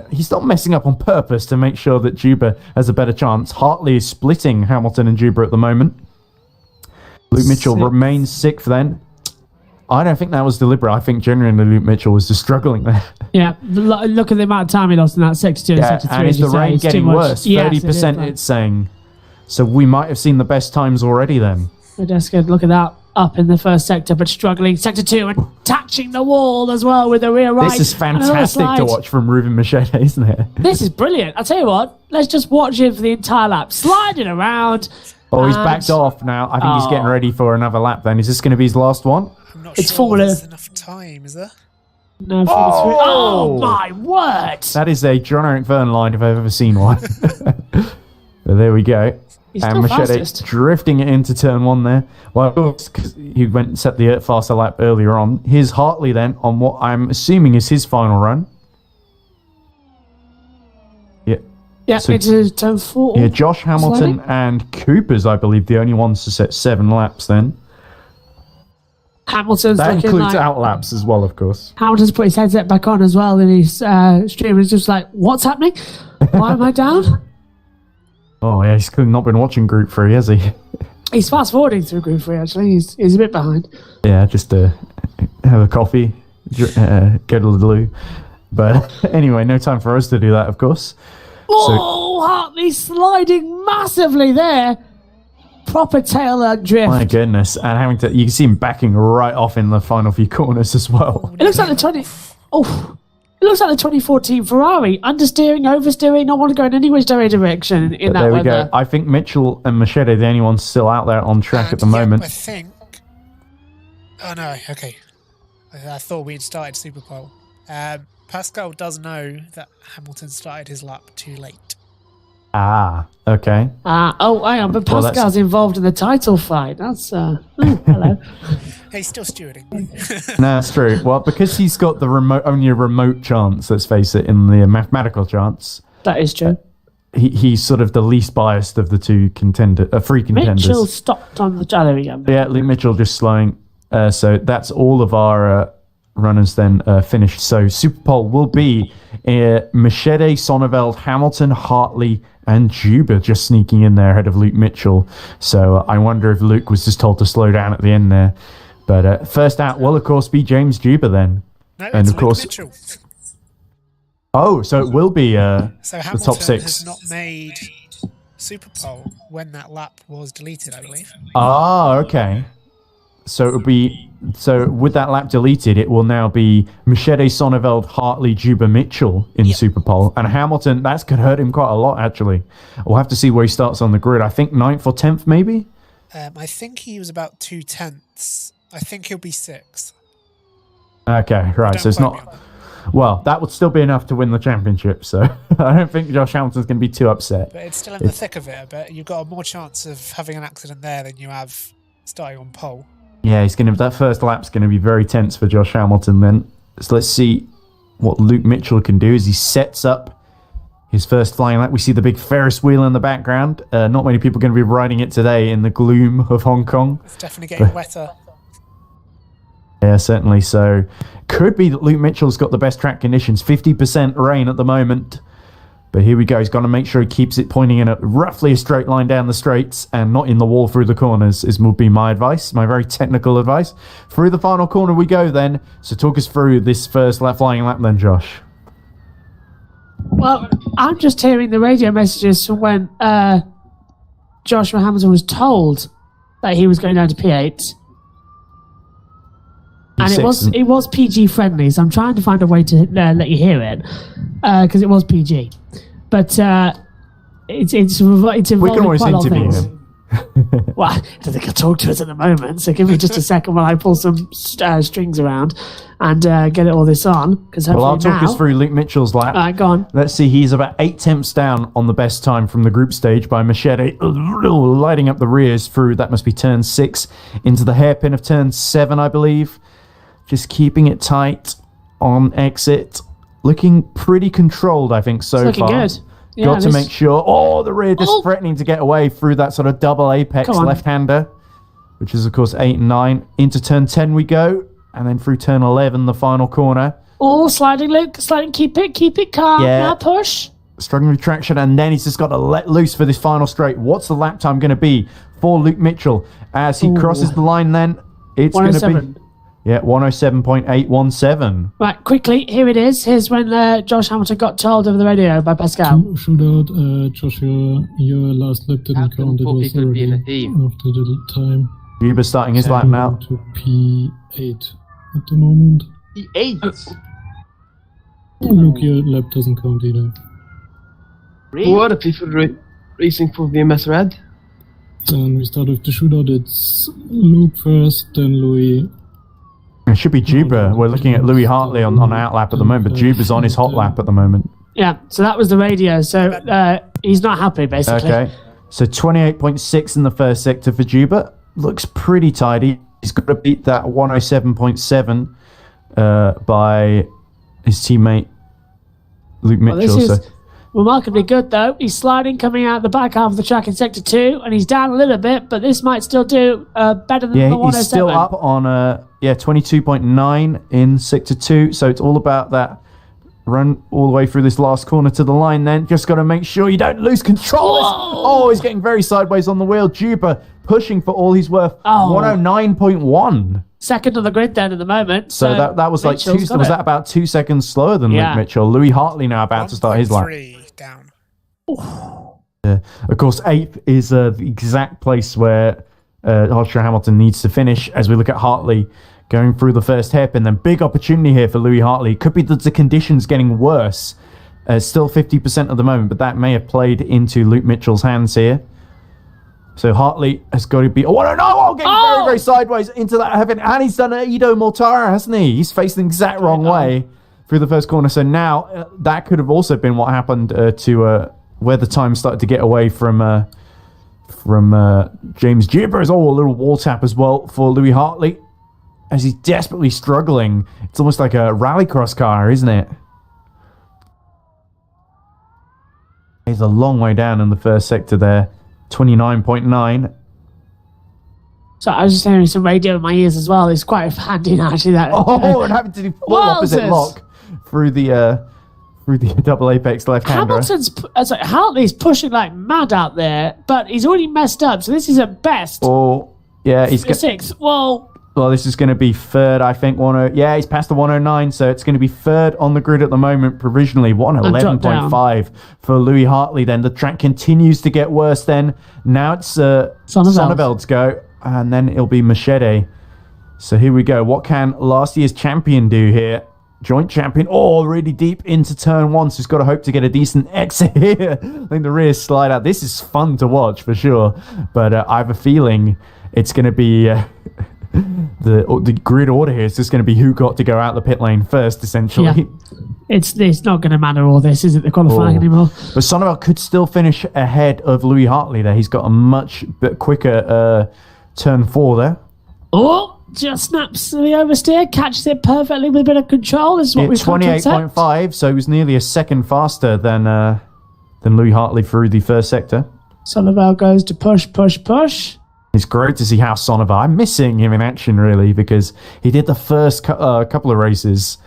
he's not messing up on purpose to make sure that Juba has a better chance. Hartley is splitting Hamilton and Juba at the moment. Luke Mitchell remains 6th then. I don't think that was deliberate. I think genuinely Luke Mitchell was just struggling there. Yeah, look at the amount of time he lost in that Sector 2 and Sector 3. And is the rain getting worse? 30% it's saying. So we might have seen the best times already then. We're just going to look at that. Up in the first sector, but struggling. Sector 2 and touching the wall as well with the rear right. This is fantastic to watch from Ruben Machete, isn't it? This is brilliant. I'll tell you what, let's just watch him for the entire lap. Sliding around. Oh, he's backed off now. I think he's getting ready for another lap then. Is this going to be his last one? I'm not sure there's enough time, is there? No, oh my word! That is a John Eric Verne line if I've ever seen one. So there we go. And Machete drifting it into turn 1 there. Well, because he went and set the faster lap earlier on. Here's Hartley then on what I'm assuming is his final run. Yeah. Yeah, so, it's turn 4. Yeah, Josh Hamilton and Cooper's, I believe, the only ones to set 7 laps then. Hamilton's that includes out laps as well, of course. Hamilton's put his headset back on as well, and his stream is just like, what's happening? Why am I down? Oh, yeah, he's clearly not been watching Group 3, has he? He's fast-forwarding through Group 3, actually. He's a bit behind. Yeah, just have a coffee, go to the loo. But anyway, no time for us to do that, of course. Oh, Hartley sliding massively there. Proper tail drift. My goodness. And you can see him backing right off in the final few corners as well. It looks like It looks like the 2014 Ferrari. Understeering, oversteering, not want to go in any which direction in that weather. There we go. I think Mitchell and Machete are the only ones still out there on track at the moment. I think... Oh, no. Okay. I thought we'd started Super Bowl. Pascal does know that Hamilton started his lap too late. Ah, okay. Hang on, but Well, Pascal's involved in the title fight. That's, hello. He's still stewarding. No, that's true. Well, because he's got only a remote chance, let's face it, in the mathematical chance. That is true. He's sort of the least biased of the two free contenders. Mitchell stopped on the... Oh, there we go. Yeah, Luke Mitchell just slowing. So that's all of our runners then finished. So Super Pole will be Machete, Sonneveld, Hamilton, Hartley, and Juba just sneaking in there ahead of Luke Mitchell. So I wonder if Luke was just told to slow down at the end there. But first out will, of course, be James Juba then. No, and it's of Luke course... Mitchell. Oh, so it will be So the Hamilton top six. has not made Super Pole when that lap was deleted, I believe. Ah, okay. So it would be... So with that lap deleted, it will now be Machete, Sonneveld, Hartley, Juba, Mitchell in Super Pole. And Hamilton, that's could hurt him quite a lot, actually. We'll have to see where he starts on the grid. I think 9th or 10th, maybe? I think he was about 2/10. I think he'll be 6th. Okay, right. Don't So it's quote me not... on that. Well, that would still be enough to win the championship, so I don't think Josh Hamilton's going to be too upset. But it's still in the thick of it a bit. You've got a more chance of having an accident there than you have starting on pole. Yeah, that first lap's going to be very tense for Josh Hamilton then. So let's see what Luke Mitchell can do as he sets up his first flying lap. We see the big Ferris wheel in the background. Not many people are going to be riding it today in the gloom of Hong Kong. It's definitely getting wetter. Yeah, certainly. So could be that Luke Mitchell's got the best track conditions. 50% rain at the moment. But here we go. He's got to make sure he keeps it pointing in roughly a straight line down the straights and not in the wall through the corners, would be my advice, my very technical advice. Through the final corner we go then. So talk us through this first flying lap then, Josh. Well, I'm just hearing the radio messages from when Joshua Hamilton was told that he was going down to P8. And it was PG friendly, so I'm trying to find a way to let you hear it, because it was PG. But it's involving We can always quite a lot of interview things. him. Well, I don't think I'll talk to us at the moment, so give me just a second while I pull some strings around and get it all this on. Because Well, I'll talk us through Luke Mitchell's lap. All right, go on. Let's see, he's about 8 tenths down on the best time from the group stage by Machete, lighting up the rears through, that must be turn 6, into the hairpin of turn 7, I believe. Just keeping it tight on exit. Looking pretty controlled, I think, so It's looking far. good. Yeah, Got to make sure... Oh, the rear just threatening to get away through that sort of double apex left-hander, which is, of course, 8 and 9. Into turn 10 we go, and then through turn 11, the final corner. Oh, sliding, Luke. Sliding. Keep it calm. Yeah. Now push. Struggling with traction, and then he's just got to let loose for this final straight. What's the lap time going to be for Luke Mitchell? As he crosses the line then, it's going to be... Yeah, 107.817. Right, quickly, here it is. Here's when Josh Hamilton got told over the radio by Pascal. Shootout, Joshua, your last lap didn't count. It was already after the time. Juba starting his lap now. To P8 at the moment. P8? Look, your lap doesn't count either. Really? Who are the people racing for VMS Red? Then we start with the shootout. It's Luke first, then Louis. It should be Juba. We're looking at Louis Hartley on out lap at the moment, but Juba's on his hot lap at the moment. Yeah, so that was the radio. So he's not happy, basically. Okay, so 28.6 in the first sector for Juba. Looks pretty tidy. He's got to beat that 107.7 by his teammate Luke Mitchell. This is remarkably good, though. He's sliding, coming out the back half of the track in sector 2, and he's down a little bit, but this might still do better than the 107. He's still up on 22.9 in sector 2, so it's all about that run all the way through this last corner to the line then. Just got to make sure you don't lose control. Oh, he's getting very sideways on the wheel. Juba pushing for all he's worth. 109.1. Second on the grid then at the moment. So that was like that about 2 seconds slower than Luke Mitchell. Louis Hartley now about to start his lap. 3 down. Of course, 8th is the exact place where Joshua Hamilton needs to finish. As we look at Hartley going through the first hairpin, then big opportunity here for Louis Hartley. Could be that the conditions getting worse. Still 50% at the moment, but that may have played into Luke Mitchell's hands here. So Hartley has got to be... Oh, no! Getting very, very sideways into that hairpin. And he's done an Edo Mortara, hasn't he? He's facing the exact wrong way. through the first corner. So now that could have also been what happened to where the time started to get away from James Gibbers. Oh, a little wall tap as well for Louis Hartley as he's desperately struggling. It's almost like a rallycross car, isn't it? He's a long way down in the first sector there. 29.9. So I was just hearing some radio in my ears as well. It's quite handy actually. That and having to do full opposite lock through the double apex left-hander. Hartley's pushing like mad out there, but he's already messed up. So this is at best. Oh, yeah, he's sixth. Well, this is going to be third, I think. He's past the 109, so it's going to be third on the grid at the moment, provisionally. 111.5 for Louis Hartley. Then the track continues to get worse. Then now it's Sonneveld's go, and then it'll be Machete. So here we go. What can last year's champion do here? Joint champion. Oh, really deep into turn one. So he's got to hope to get a decent exit here. I think the rear slide out. This is fun to watch for sure. But I have a feeling it's going to be the grid order here is just going to be who got to go out the pit lane first, essentially. Yeah. It's not going to matter all this, is it, the qualifying anymore? But Sonneveld could still finish ahead of Louis Hartley there. He's got a much bit quicker turn four there. Oh! Just snaps the oversteer, catches it perfectly with a bit of control. This is what we've come to accept. 28.5, so he was nearly a second faster than Louis Hartley through the first sector. Sonneveld goes to push. It's great to see how Sonneveld. I'm missing him in action really because he did the first couple of races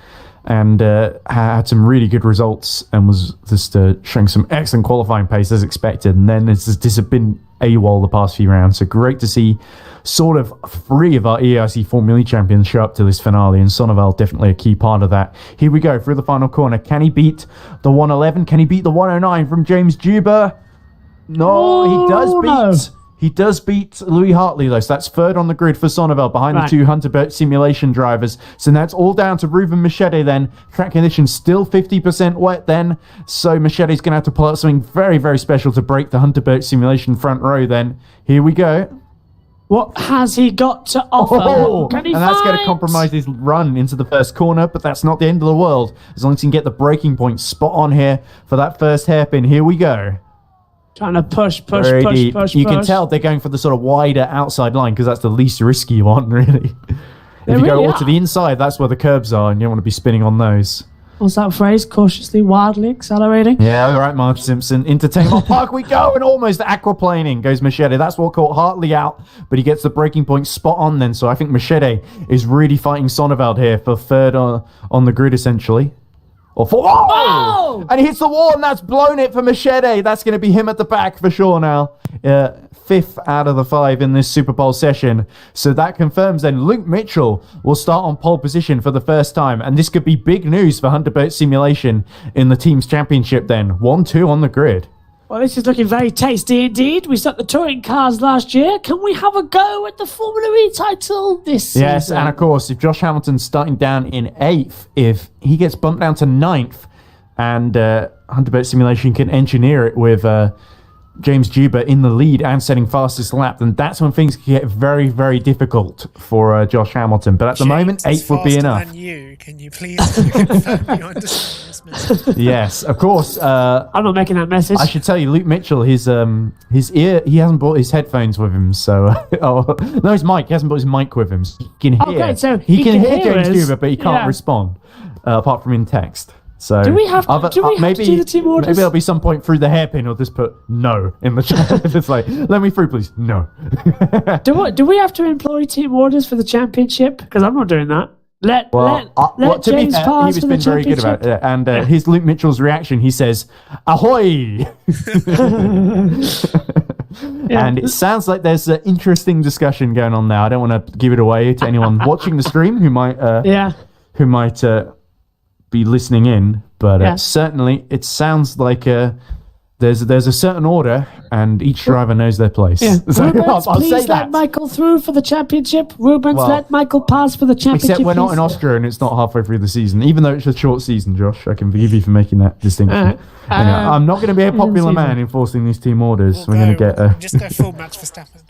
and had some really good results and was just showing some excellent qualifying pace as expected. And then it's just been AWOL the past few rounds. So great to see sort of 3 of our EERC Formula E champions show up to this finale, and Sonneveld definitely a key part of that. Here we go through the final corner. Can he beat the 111? Can he beat the 109 from James Juba? No, he does beat Louis Hartley though, so that's third on the grid for Sonneveld behind the 2 Hunterboat simulation drivers. So now it's all down to Ruben Machete then. Track conditions still 50% wet then, so Machete's going to have to pull out something very, very special to break the Hunterboat simulation front row then. Here we go. What has he got to offer? Can he and that's going to compromise his run into the first corner, but that's not the end of the world. As long as he can get the braking point spot on here for that first hairpin. Here we go. Trying to push. You can tell they're going for the sort of wider outside line because that's the least risky one, really. If you go all to the inside, that's where the curbs are, and you don't want to be spinning on those. What's that phrase? Cautiously, wildly accelerating? Yeah, all right, Mark Simpson. Into Taymor Park we go, and almost aquaplaning goes Machete. That's what caught Hartley out, but he gets the braking point spot on then, so I think Machete is really fighting Sonneveld here for third on the grid, essentially. Or fourth. Oh! And he hits the wall, and that's blown it for Machete. That's going to be him at the back for sure now. 5th out of the 5 in this Super Bowl session. So that confirms then Luke Mitchell will start on pole position for the first time. And this could be big news for Hunterboat Simulation in the team's championship then. 1-2 on the grid. Well, this is looking very tasty indeed. We set the touring cars last year. Can we have a go at the Formula E title this season? Yes, and of course, if Josh Hamilton's starting down in 8th, if he gets bumped down to 9th, and Hunterboat Simulation can engineer it with James Juba in the lead and setting fastest lap, then that's when things get very, very difficult for Josh Hamilton. But at the moment, 8th would be enough. Can you please confirm you understand this message? Yes, of course. I'm not making that message. I should tell you, Luke Mitchell, his ear, he hasn't brought his headphones with him, so no, his mic. He hasn't brought his mic with him. So he can hear. Okay, so he can hear James Juba, but he can't respond apart from in text. So do we have to do the team orders? Maybe there'll be some point through the hairpin or just put no in the chat. It's like, let me through, please. No. Do we have to employ team orders for the championship? Because I'm not doing that. Let James pass for the championship. He's been very good about it. And his Luke Mitchell's reaction, he says, "Ahoy!" And it sounds like there's an interesting discussion going on now. I don't want to give it away to anyone watching the stream who might be listening in, but certainly it sounds like there's a certain order, and each driver knows their place. Yeah. So Rubens, I'll please say that. let Michael through for the championship. Rubens, let Michael pass for the championship. Except we're not in Austria, and it's not halfway through the season. Even though it's a short season, Josh, I can forgive you for making that distinction. I'm not going to be a popular man enforcing these team orders. We're going to get just go full Max Verstappen.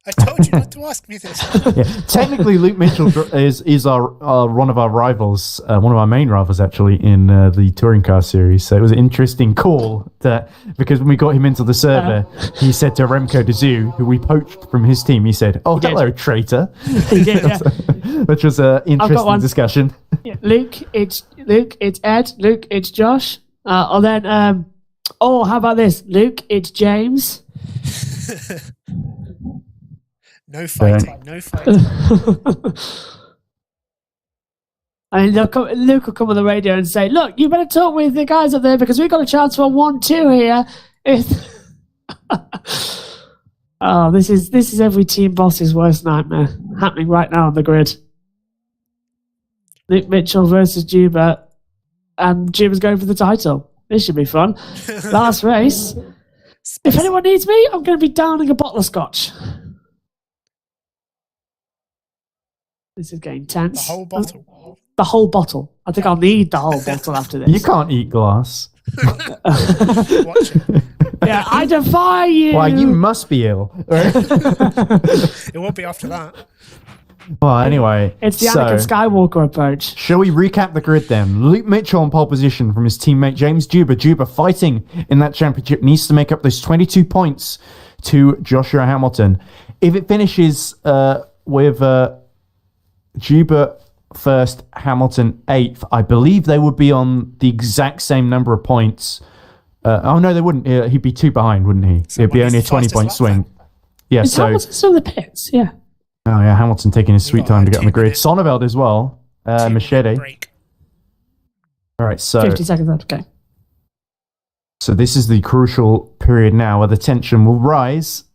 I told you not to ask me this. Yeah. Technically, Luke Mitchell is our one of our rivals, one of our main rivals actually in the touring car series. So it was an interesting call because when we got him into the server, he said to Remco de Zoo, who we poached from his team, he said, "Oh, hello, traitor." He did, yeah. Which was an interesting discussion. Yeah, Luke, it's Ed. Luke, it's Josh. Or then, how about this? Luke, it's James. No fighting, no fighting. I mean, Luke will come on the radio and say, "Look, you better talk with the guys up there because we've got a chance for 1-2 here." Oh, this is every team boss's worst nightmare happening right now on the grid. Luke Mitchell versus Juba, and Juba's going for the title. This should be fun. Last race. If anyone needs me, I'm going to be downing a bottle of scotch. This is getting tense. The whole bottle. The whole bottle. I think I'll need the whole bottle after this. You can't eat glass. Watch it. Yeah, I defy you. Why, you must be ill. It won't be after that. Well, anyway. It's the Anakin Skywalker approach. Shall we recap the grid then? Luke Mitchell on pole position from his teammate James Juba. Juba fighting in that championship, needs to make up those 22 points to Joshua Hamilton. If it finishes with Juba first, Hamilton 8th, I believe they would be on the exact same number of points. No, they wouldn't. He'd be 2 behind, wouldn't he? So It'd be only a 20-point swing. Yeah, Is Hamilton still in the pits? Yeah. Oh yeah, Hamilton taking his sweet time to get on the grid. 2 minute. Sonneveld as well. Machete. Break. All right, so 50 seconds left. Okay. So this is the crucial period now where the tension will rise.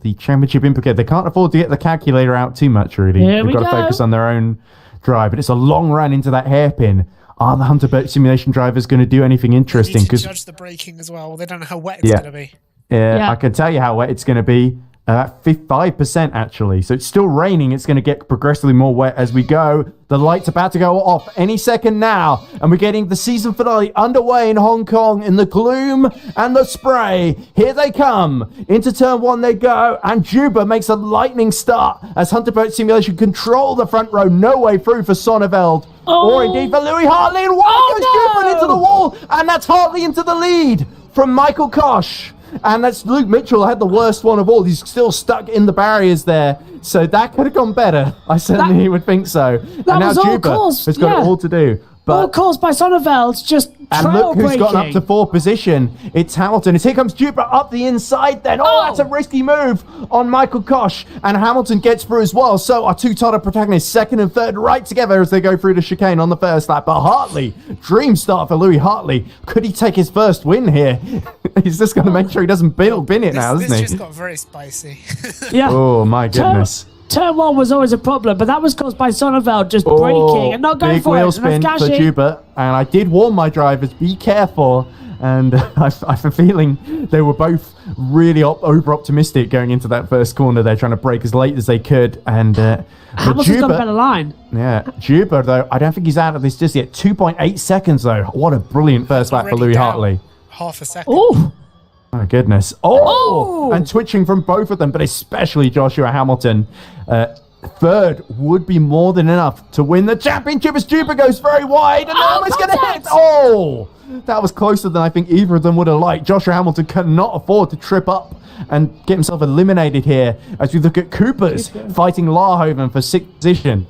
The championship implicated. They can't afford to get the calculator out too much, really. Here They've got to focus on their own drive. But it's a long run into that hairpin. Are the Hunter Boat Simulation drivers going to do anything interesting? They need to judge the braking as well. They don't know how wet it's going to be. Yeah, I can tell you how wet it's going to be. 5% actually. So it's still raining. It's going to get progressively more wet as we go. The light's about to go off any second now. And we're getting the season finale underway in Hong Kong in the gloom and the spray. Here they come. Into turn 1 they go. And Juba makes a lightning start as Hunter Boat Simulation control the front row. No way through for Sonneveld. Or indeed for Louis Hartley. And goes Juba into the wall. And that's Hartley into the lead from Michael Koch. And that's Luke Mitchell had the worst one of all. He's still stuck in the barriers there. So that could have gone better. I certainly would think so. And now Juba has got it all to do. But all caused by Sonneveld, just and look who's gotten up to 4th position. It's Hamilton. Here comes Juba up the inside then. Oh, that's a risky move on Michael Koch. And Hamilton gets through as well. So our two title protagonists, 2nd and 3rd, right together as they go through the chicane on the first lap. But Hartley, dream start for Louis Hartley. Could he take his first win here? He's just going to make sure he doesn't bin it now, isn't he? This just got very spicy. Yeah. Oh, my goodness. Turn 1 was always a problem, but that was caused by Sonneveld just braking and not going for it. Big wheel spin for Juba. And I did warn my drivers, be careful. And I have a feeling they were both really over-optimistic going into that first corner. They're trying to brake as late as they could. And Hamilton's got a better line. Yeah, Juba, though, I don't think he's out of this just yet. 2.8 seconds, though. What a brilliant first lap for Louis Hartley. Half a second. Oh! My goodness. Oh! And twitching from both of them, but especially Joshua Hamilton. 3rd would be more than enough to win the championship as Juba goes very wide and now it's going to hit. Oh! That was closer than I think either of them would have liked. Joshua Hamilton cannot afford to trip up and get himself eliminated here as we look at Coopers fighting Larhoven for 6th position.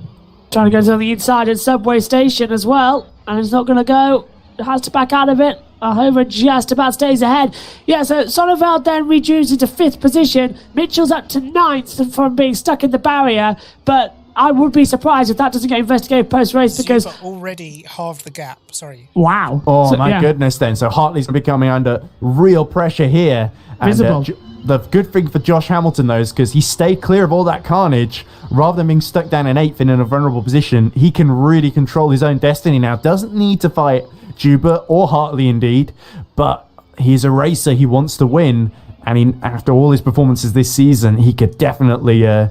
Trying to go to the inside at Subway Station as well. And it's not going to go. Has to back out of it. Hover just about stays ahead. Yeah, so Sonneveld then reduces to 5th position. Mitchell's up to 9th from being stuck in the barrier. But I would be surprised if that doesn't get investigated post-race because... already halved the gap, sorry. Wow. Oh, my goodness then. So Hartley's going to be coming under real pressure here. Visible. The good thing for Josh Hamilton, though, is because he stayed clear of all that carnage. Rather than being stuck down in 8th and in a vulnerable position, he can really control his own destiny now. Doesn't need to fight Juba or Hartley, indeed. But he's a racer. He wants to win. And after all his performances this season, he could definitely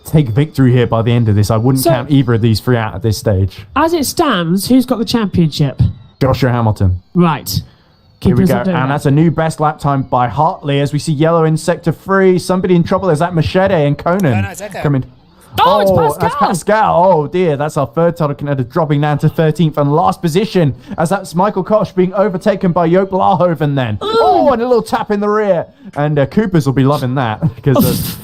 take victory here by the end of this. I wouldn't count either of these 3 out at this stage. As it stands, who's got the championship? Joshua Hamilton. Right. Here we Keepers go, are doing and that. that's a new best lap time by Hartley as we see yellow in sector 3. Somebody in trouble. Is that Machete and Conan No, no, it's Echo. coming? Oh, it's Pascal. That's Pascal. Oh dear, that's our third title contender dropping down to 13th and last position as that's Michael Koch being overtaken by Joop Laarhoven then. Oh, and a little tap in the rear. And Coopers will be loving that because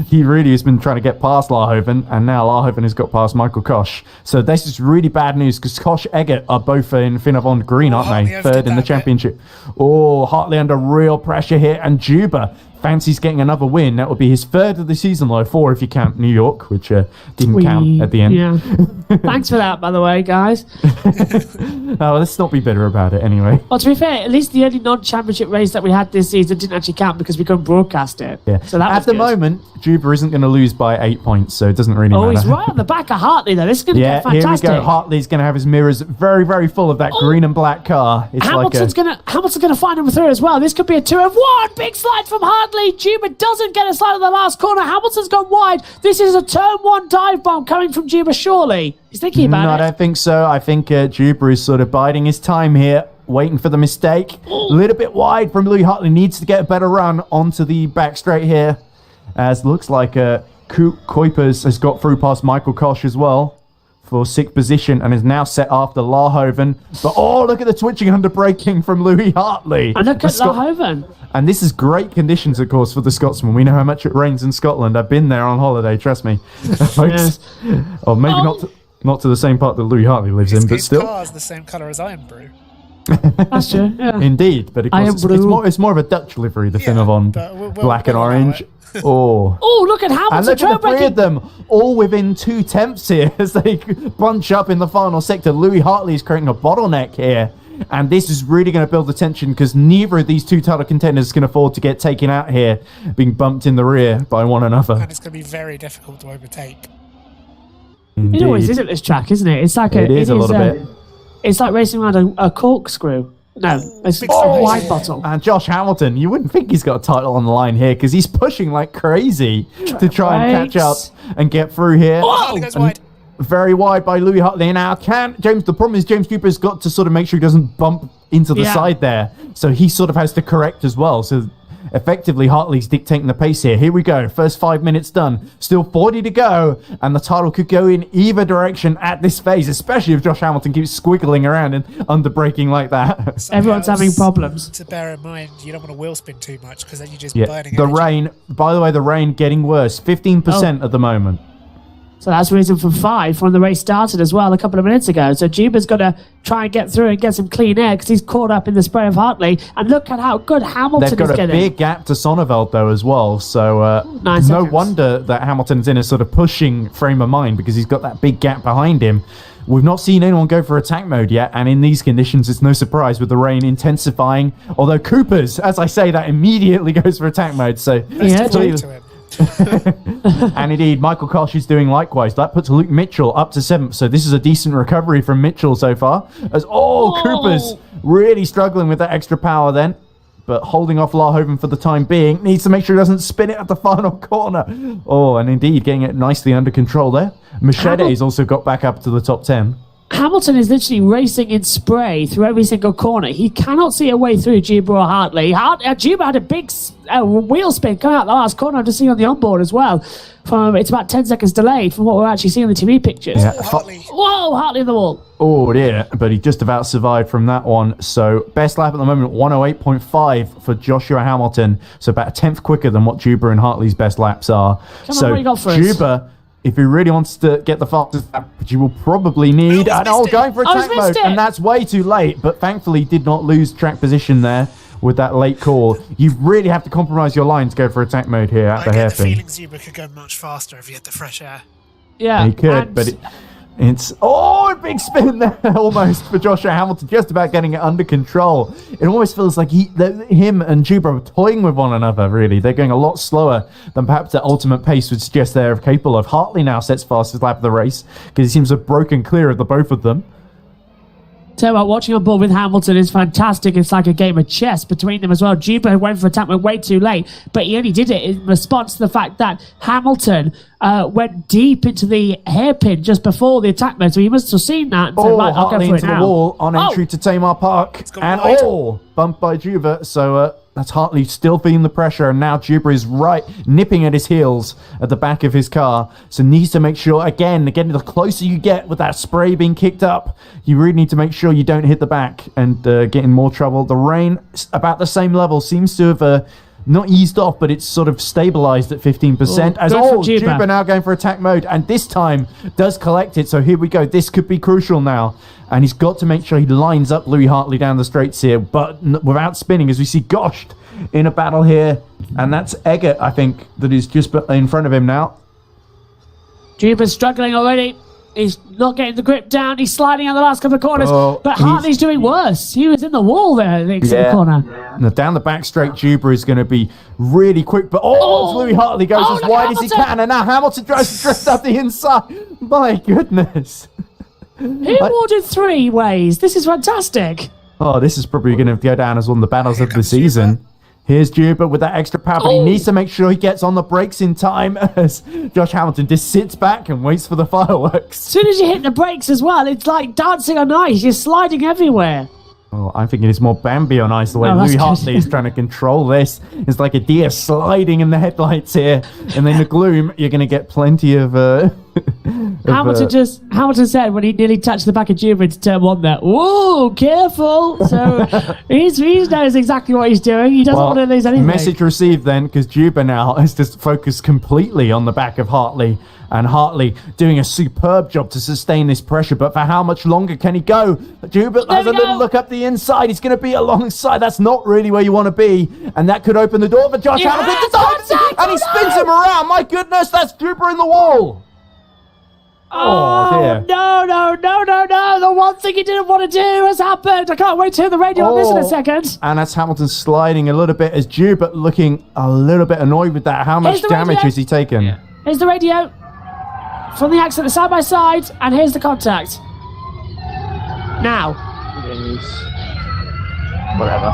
he really has been trying to get past Laarhoven, and now Laarhoven has got past Michael Koch. So this is really bad news because Koch Eggert are both in Finavon green, aren't Hartley they? overdid Third in the that bit. championship. Oh, Hartley under real pressure here, and Juba fancies getting another win. That would be his third of the season, though, 4 if you count New York, which didn't count at the end. Yeah. Thanks for that, by the way, guys. Oh, let's not be bitter about it anyway. Well, to be fair, at least the only non-championship race that we had this season didn't actually count because we couldn't broadcast it. Yeah. So that at was the good. moment, Juba isn't going to lose by 8 points, so it doesn't really Oh, matter. he's right on the back of Hartley, though. This is going to Yeah, get here fantastic. we go. Hartley's going to have his mirrors very, very full of that green and black car. It's Hamilton's gonna find him through as well. This could be a 2 of 1. Big slide from Hartley. Juba doesn't get a slide in the last corner. Hamilton's gone wide. This is a turn 1 dive bomb coming from Juba, surely. He's thinking about No, I it. don't think so. I think Juba is sort of biding his time here, waiting for the mistake. A little bit wide from Louis Hartley. Needs to get a better run onto the back straight here. As looks like Kuipers has got through past Michael Koch as well for 6th position and is now set after Laarhoven. But oh, look at the twitching under braking from Louis Hartley. And look The at Scot- Laarhoven. And this is great conditions, of course, for the Scotsman. We know how much it rains in Scotland. I've been there on holiday, trust me. Folks. Or maybe not to the same part that Louis Hartley lives in, but His still. car's the same colour as Iron Brew. That's true. Yeah. Indeed, but of I course am it's more of a Dutch livery, the Yeah, Finavon, but we'll black and allow orange. it. Oh. Oh, look at And Hamilton look at trail the three braking. of them, all within 2 tenths here as they bunch up in the final sector. Louis Hartley is creating a bottleneck here. And this is really going to build the tension because neither of these 2 title contenders can afford to get taken out here, being bumped in the rear by one another. And it's going to be very difficult to overtake. It always is Indeed. at this track, isn't it? It's like It is a little bit. It's like racing around a corkscrew. No, it's Big a slide. wine bottle. And Josh Hamilton, you wouldn't think he's got a title on the line here because he's pushing like crazy to try and catch up and get through here. Hartley goes wide. Very wide by Louis Hartley. Now the problem is James Cooper's got to sort of make sure he doesn't bump into the Yeah. side there. So he sort of has to correct as well. So effectively Hartley's dictating the pace here. Here we go. First 5 minutes done. Still 40 to go. And the title could go in either direction at this phase, especially if Josh Hamilton keeps squiggling around and under braking like that. Something Everyone's else having problems. To bear in mind, you don't want to wheel spin too much because then you're just Yeah. burning The energy. rain, by the way, the rain getting worse. 15% at the moment. So that's reason for 5 when the race started as well a couple of minutes ago. So Juba's got to try and get through and get some clean air because he's caught up in the spray of Hartley. And look at how good Hamilton They've got is a getting. big gap to Sonneveld, though, as well. So 9 no seconds. wonder that Hamilton's in a sort of pushing frame of mind because he's got that big gap behind him. We've not seen anyone go for attack mode yet, and in these conditions, it's no surprise with the rain intensifying. Although Coopers, as I say that, immediately goes for attack mode. So Yeah, clearly- To him. and indeed, Michael Koch is doing likewise. That puts Luke Mitchell up to 7th. So this is a decent recovery from Mitchell so far. As Coopers really struggling with that extra power then. But holding off Laarhoven for the time being. Needs to make sure he doesn't spin it at the final corner. Oh, and indeed, getting it nicely under control there. Machete's also got back up to the top 10. Hamilton is literally racing in spray through every single corner. He cannot see a way through Juba or Hartley. Juba had a big wheel spin coming out the last corner. I'm just seeing on the onboard as well. It's about 10 seconds delayed from what we're actually seeing on the TV pictures. Yeah. Oh, Hartley. Whoa, Hartley in the wall. Oh dear, but he just about survived from that one. So best lap at the moment, 108.5 for Joshua Hamilton. So about a 10th quicker than what Juba and Hartley's best laps are. Come on, So what you got for us? Juba, if he really wants to get the fastest lap, which you will probably need, he's and missed it. going for Oh, he's attack mode, missed it. and that's way too late. But thankfully, he did not lose track position there with that late call. You really have to compromise your line to go for attack mode here at I the get the hairpin. feeling Zebra could go much faster if he had the fresh air. Yeah. He could, and but it's a big spin there almost for Joshua Hamilton, just about getting it under control. It almost feels like him and Juba are toying with one another, really. They're going a lot slower than perhaps their ultimate pace would suggest they're capable of. Hartley now sets fastest lap of the race because he seems to have broken clear of the both of them. Tell you what, watching on board with Hamilton is fantastic. It's like a game of chess between them as well. Juba went for attack way too late, but he only did it in response to the fact that Hamilton went deep into the hairpin just before the attack mode. So he must have seen that and said, right, I'll go Hartley for it into the now. wall on entry to Tamar Park. gone And wide. bumped by Juba, so that's Hartley still feeling the pressure, and now Juba is right, nipping at his heels at the back of his car, so needs to make sure, again, the closer you get with that spray being kicked up, you really need to make sure you don't hit the back and get in more trouble. The rain, about the same level, seems to have not eased off, but it's sort of stabilized at 15%. Juba now going for attack mode, and this time does collect it, so here we go. This could be crucial now, and he's got to make sure he lines up Louis Hartley down the straights here, but without spinning, as we see Gosht in a battle here, and that's Eggert, I think, that is just in front of him now. Juba's struggling already. He's not getting the grip down. He's sliding on the last couple of corners. But Hartley's doing worse. He was in the wall there at the exit corner. Now down the back straight, Juba is going to be really quick. But Louis Hartley goes as wide as he can. And now Hamilton tries to drift up the inside. My goodness. He awarded 3 ways. This is fantastic. Oh, this is probably going to go down as one of the battles of the season. Here's Juba with that extra power, but he needs to make sure he gets on the brakes in time as Josh Hamilton just sits back and waits for the fireworks. As soon as you hit the brakes as well, it's like dancing on ice. You're sliding everywhere. Oh, I'm thinking it's more Bambi on ice, the way Louis Hartley is trying to control this. It's like a deer sliding in the headlights here. And in the gloom, you're going to get plenty of... Hamilton said when he nearly touched the back of Juba into turn 1 there, whoa, careful. So he knows exactly what he's doing. He doesn't want to lose anything. Message received then, because Juba now has just focused completely on the back of Hartley. And Hartley doing a superb job to sustain this pressure. But for how much longer can he go? Juba has a little look up the inside. He's going to be alongside. That's not really where you want to be. And that could open the door for Josh Hamilton. And he spins him around. My goodness, that's Juba in the wall. Oh, dear. No. The one thing he didn't want to do has happened. I can't wait to hear the radio on this in a second. And that's Hamilton sliding a little bit as Juba looking a little bit annoyed with that. How much damage has he taken? Yeah. Here's the radio from the accident side by side, and here's the contact. Now. Whatever.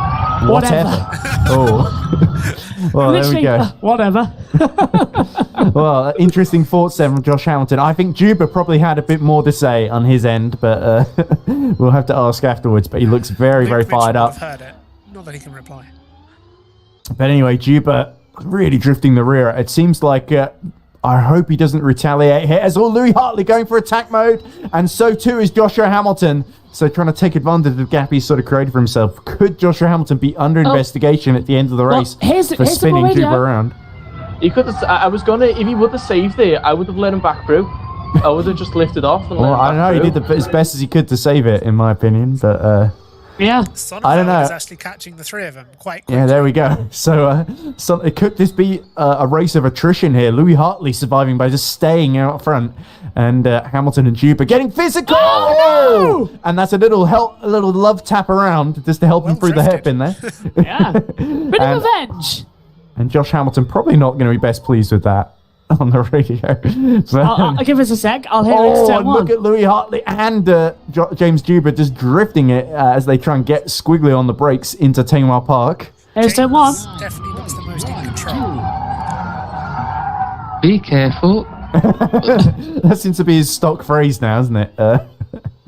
Oh. Well, there we go. Whatever. Well, interesting thoughts there from Josh Hamilton. I think Juba probably had a bit more to say on his end, but we'll have to ask afterwards. But he looks very fired up. Heard it. Not that he can reply. But anyway, Juba really drifting the rear. It seems like... I hope he doesn't retaliate here. As Louis Hartley going for attack mode, and so too is Joshua Hamilton. So trying to take advantage of the gap he's sort of created for himself. Could Joshua Hamilton be under investigation at the end of the race for spinning Juba around? He could have, I was gonna, if he would have saved it, I would have let him back through. I would have just lifted off and let him I don't know, he did as best as he could to save it, in my opinion, but yeah, I don't know. Is actually catching the 3 of them quite quickly. Yeah, there we go. So, could this be a race of attrition here? Louis Hartley surviving by just staying out front, and Hamilton and Juba getting physical. Oh! And that's a little love tap around just to help him through the hairpin there. Yeah, bit of revenge. And Josh Hamilton probably not going to be best pleased with that on the radio. So, I'll give us a sec. I'll hear it. And look at Louis Hartley and James Juba just drifting it as they try and get squiggly on the brakes into Tamar Park. Here's turn 1. Definitely not the most in control. Be careful. That seems to be his stock phrase now, isn't it?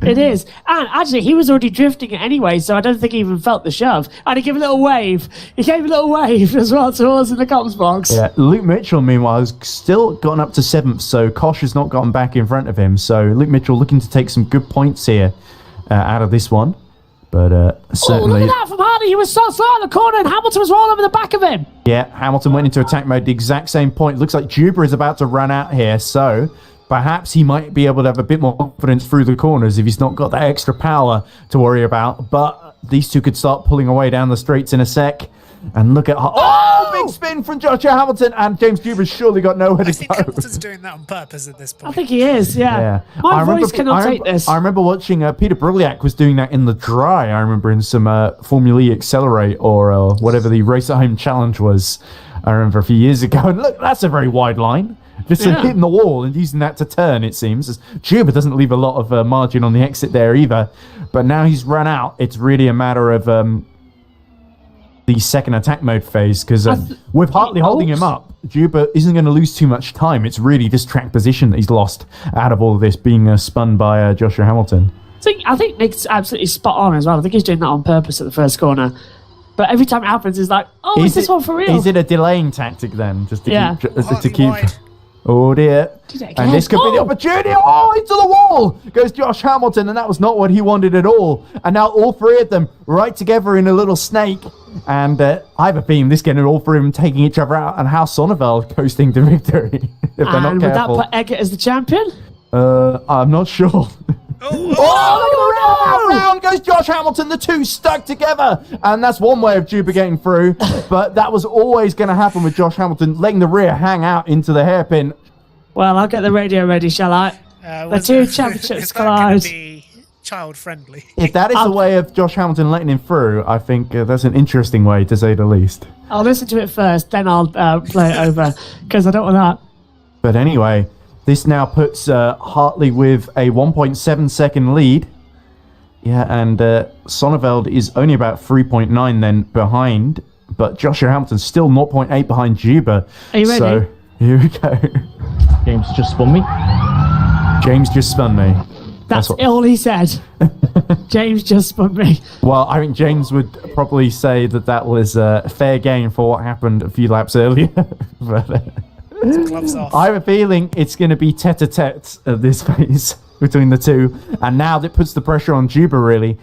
It is. And actually, he was already drifting it anyway, so I don't think he even felt the shove. And he gave a little wave. He gave a little wave as well to us in the comms box. Yeah, Luke Mitchell, meanwhile, has still gotten up to 7th, so Kosh has not gotten back in front of him. So Luke Mitchell looking to take some good points here out of this one. But certainly... Oh, look at that from Hardy. He was so slow in the corner, and Hamilton was all over the back of him. Yeah, Hamilton went into attack mode, the exact same point. Looks like Juba is about to run out here, so... perhaps he might be able to have a bit more confidence through the corners if he's not got that extra power to worry about. But these two could start pulling away down the straights in a sec. And look at... big spin from Joshua Hamilton. And James Juba's surely got nowhere to go. I think Hamilton's doing that on purpose at this point. I think he is, yeah. My voice cannot take this. I remember watching... Peter Briliak was doing that in the dry. I remember in some Formula E Accelerate or whatever the Race at Home challenge was. I remember a few years ago. And look, that's a very wide line. Just hitting the wall and using that to turn, it seems. Juba doesn't leave a lot of margin on the exit there either. But now he's run out. It's really a matter of the second attack mode phase. Because with Hartley holding him up, Juba isn't going to lose too much time. It's really this track position that he's lost out of all of this, being spun by Joshua Hamilton. I think Nick's absolutely spot on as well. I think he's doing that on purpose at the first corner. But every time it happens, it's like, oh, is this one for real? Is it a delaying tactic then? Just to Yeah. keep... Hartley to keep wide. Oh dear. Did it And again. this could be the Oh! opportunity. Oh, into the wall goes Josh Hamilton, and that was not what he wanted at all. And now all three of them right together in a little snake. And I have a theme this game, all three of them taking each other out, and how Sonneveld coasting to victory if they're not And would that careful. put Eggert as the champion? I'm not sure. Oh, look at that! Round goes Josh Hamilton, the two stuck together. And that's one way of Juba getting through. But that was always going to happen with Josh Hamilton, letting the rear hang out into the hairpin. Well, I'll get the radio ready, shall I? The two championships is that going collide. to be child friendly? If that is the way of Josh Hamilton letting him through, I think that's an interesting way, to say the least. I'll listen to it first, then I'll play it over, because I don't want that. But anyway, this now puts Hartley with a 1.7 second lead. Yeah, and Sonneveld is only about 3.9 then behind, but Joshua Hamilton's still 0.8 behind Juba. Are you ready? So here we go. James just spun me. James just spun me. That's what- all he said. James just spun me. Well, I think James would probably say that that was fair game for what happened a few laps earlier. But Gloves off. I have a feeling it's going to be tete-a-tete at this phase between the two. And now that puts the pressure on Juba, really.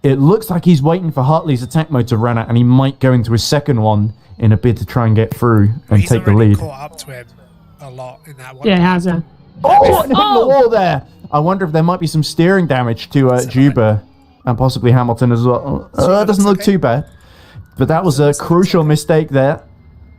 It looks like he's waiting for Hartley's attack mode to run out, and he might go into his second one in a bid to try and get through and He's take the already lead. caught up to him a lot in that one. Yeah, how's it? Oh, and hitting the wall there. I wonder if there might be some steering damage to Juba and possibly Hamilton as well. It doesn't look too bad. But that was a crucial mistake there.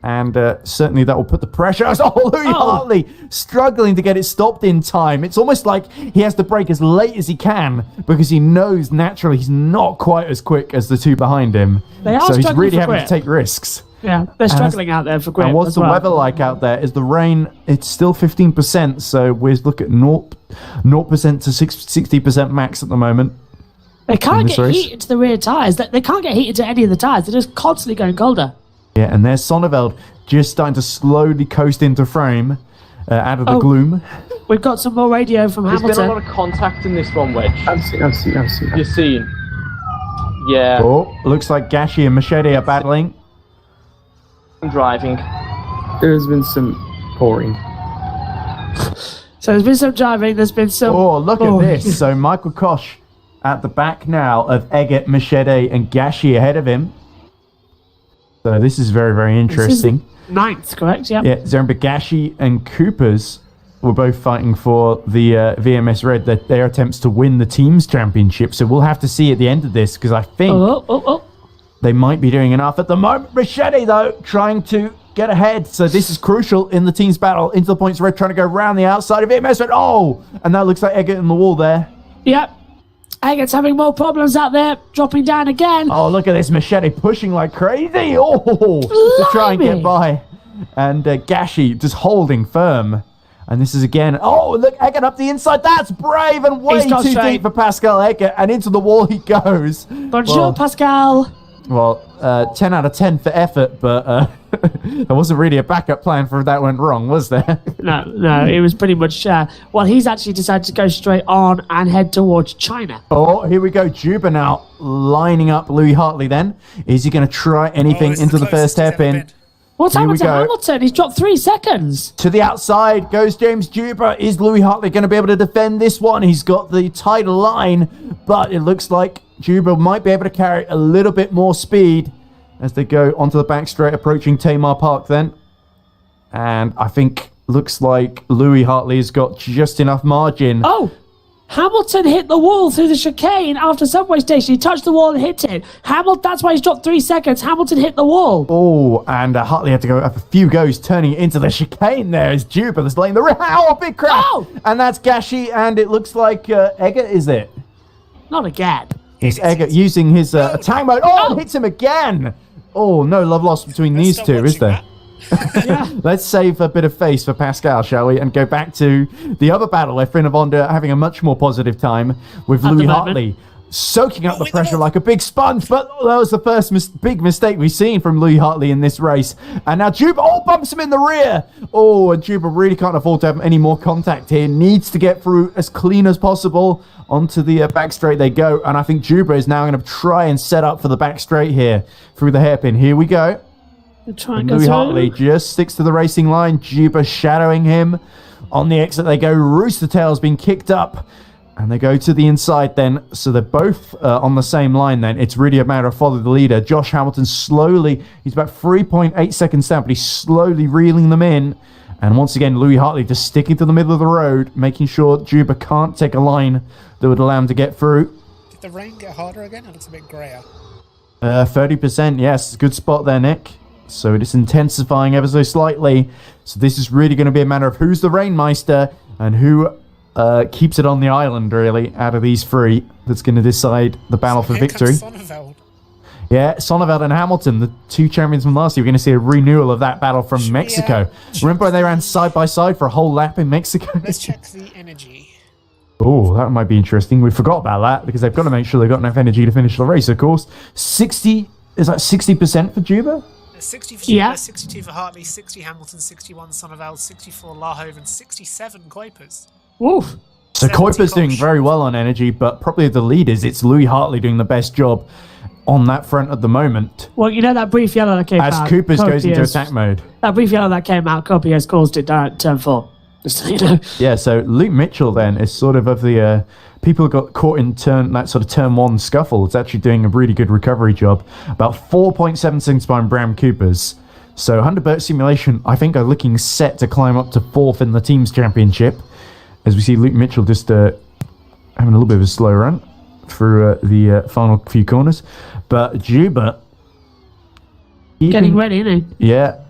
And certainly that will put the pressure. Oh, Louis Hartley struggling to get it stopped in time. It's almost like he has to brake as late as he can because he knows naturally he's not quite as quick as the two behind him. They are so he's struggling really for having grip. to take risks. Yeah, they're struggling out there for grip. And what's as the well. weather like out there? Is the rain, it's still 15%, so we're looking at 0% to 60% max at the moment. They can't in this get race. heat into the rear tyres. They can't get heat into any of the tyres. They're just constantly going colder. Yeah, and there's Sonneveld just starting to slowly coast into frame out of the Oh. gloom. We've got some more radio from There's been a lot Hamilton. of contact in this one, Wedge. I've seen. You're seeing. Yeah, Oh, looks like Gashi and Machete are battling. I'm driving. There's been some pouring. So there's been some driving. There's been some. Oh, look Oh. at this. So Michael Koch at the back now of Eggert, Machete, and Gashi ahead of him. So this is very, very This is interesting. ninth, correct? Yep. Yeah, Gashi and Coopers were both fighting for the VMS Red, their attempts to win the team's championship. So we'll have to see at the end of this, because I think Oh. they might be doing enough at the moment. Machete, though, trying to get ahead. So this is crucial in the team's battle. Into the points Red, trying to go around the outside of VMS Red. Oh! And that looks like Eggert in the wall there. Yep. Eggert's having more problems out there, dropping down again. Oh, look at this Machete pushing like crazy. Oh, to try and get Blimey. by. And Gashi just holding firm. And this is again. Oh, look, Eggert up the inside. That's brave and way He's gone too straight. deep for Pascal Eggert. And into the wall he goes. Bonjour, Pascal. Well, 10 out of 10 for effort, but there wasn't really a backup plan for if that went wrong, was there? No, it was pretty much. Well, he's actually decided to go straight on and head towards China. Oh, here we go. Juba now lining up Louis Hartley then. Is he going to try anything it's into the closest first he's ever hairpin? been. What's Here happened we to go. Hamilton? He's dropped 3 seconds. To the outside goes James Juba. Is Louis Hartley going to be able to defend this one? He's got the tight line, but it looks like Juba might be able to carry a little bit more speed as they go onto the back straight, approaching Tamar Park then. And I think looks like Louis Hartley has got just enough margin. Oh, Hamilton hit the wall through the chicane after subway station. He touched the wall and hit it. That's why he's dropped 3 seconds. Hamilton hit the wall. Oh, and Hartley had to go up a few goes, turning it into the chicane there as Juba is laying the rim. Oh, big crash! Oh! And that's Gashi, and it looks like Eggert, is it? Not again. It's Eggert using his attack mode. Oh, hits him again! Oh, no love lost between these Stop two, is watching there? Let's save a bit of face for Pascal, shall we? And go back to the other battle where Finn of Honda having a much more positive time with At the Louis moment. Hartley soaking up the pressure like a big sponge, but that was the first big mistake we've seen from Louis Hartley in this race. And now Juba, bumps him in the rear. And Juba really can't afford to have any more contact here. Needs to get through as clean as possible. Onto the back straight they go, and I think Juba is now going to try and set up for the back straight here through the hairpin. Here we go. And Louis Hartley just sticks to the racing line. Juba shadowing him. On the exit they go. Rooster Tail's been kicked up. And they go to the inside then. So they're both on the same line then. It's really a matter of follow the leader. Josh Hamilton slowly, he's about 3.8 seconds down, but he's slowly reeling them in. And once again, Louis Hartley just sticking to the middle of the road, making sure Juba can't take a line that would allow him to get through. Did the rain get harder again? It looks a bit grayer. 30%, yes. Good spot there, Nick. So it is intensifying ever so slightly. So this is really going to be a matter of who's the Rainmeister and who keeps it on the island, really, out of these three. That's going to decide the battle for victory. Yeah, Sonneveld and Hamilton, the two champions from last year. We're going to see a renewal of that battle from Mexico. Remember when they ran side by side for a whole lap in Mexico? Let's check the energy. Oh, that might be interesting. We forgot about that because they've got to make sure they've got enough energy to finish the race, of course. 60, is that 60% for Juba? 60 for Juba, 62 for Hartley, 60 Hamilton, 61 Sonneveld, 64 Lahoven, 67 Kuipers. Oof. So Kuiper's doing very well on energy, but probably the leaders, it's Louis Hartley doing the best job on that front at the moment. Well, you know that brief yellow that came out? As Coopers goes into attack mode. That brief yellow that came out, Copiers caused it down at turn 4. Just so you know. Yeah, so Luke Mitchell then is sort of the people who got caught in that sort of turn 1 scuffle. It's actually doing a really good recovery job. About 4.7 seconds behind Bram Coopers. So Hunderbert Simulation, I think, are looking set to climb up to 4th in the team's championship. As we see Luke Mitchell just having a little bit of a slow run through the final few corners. But Juba... Getting ready, isn't he? Yeah.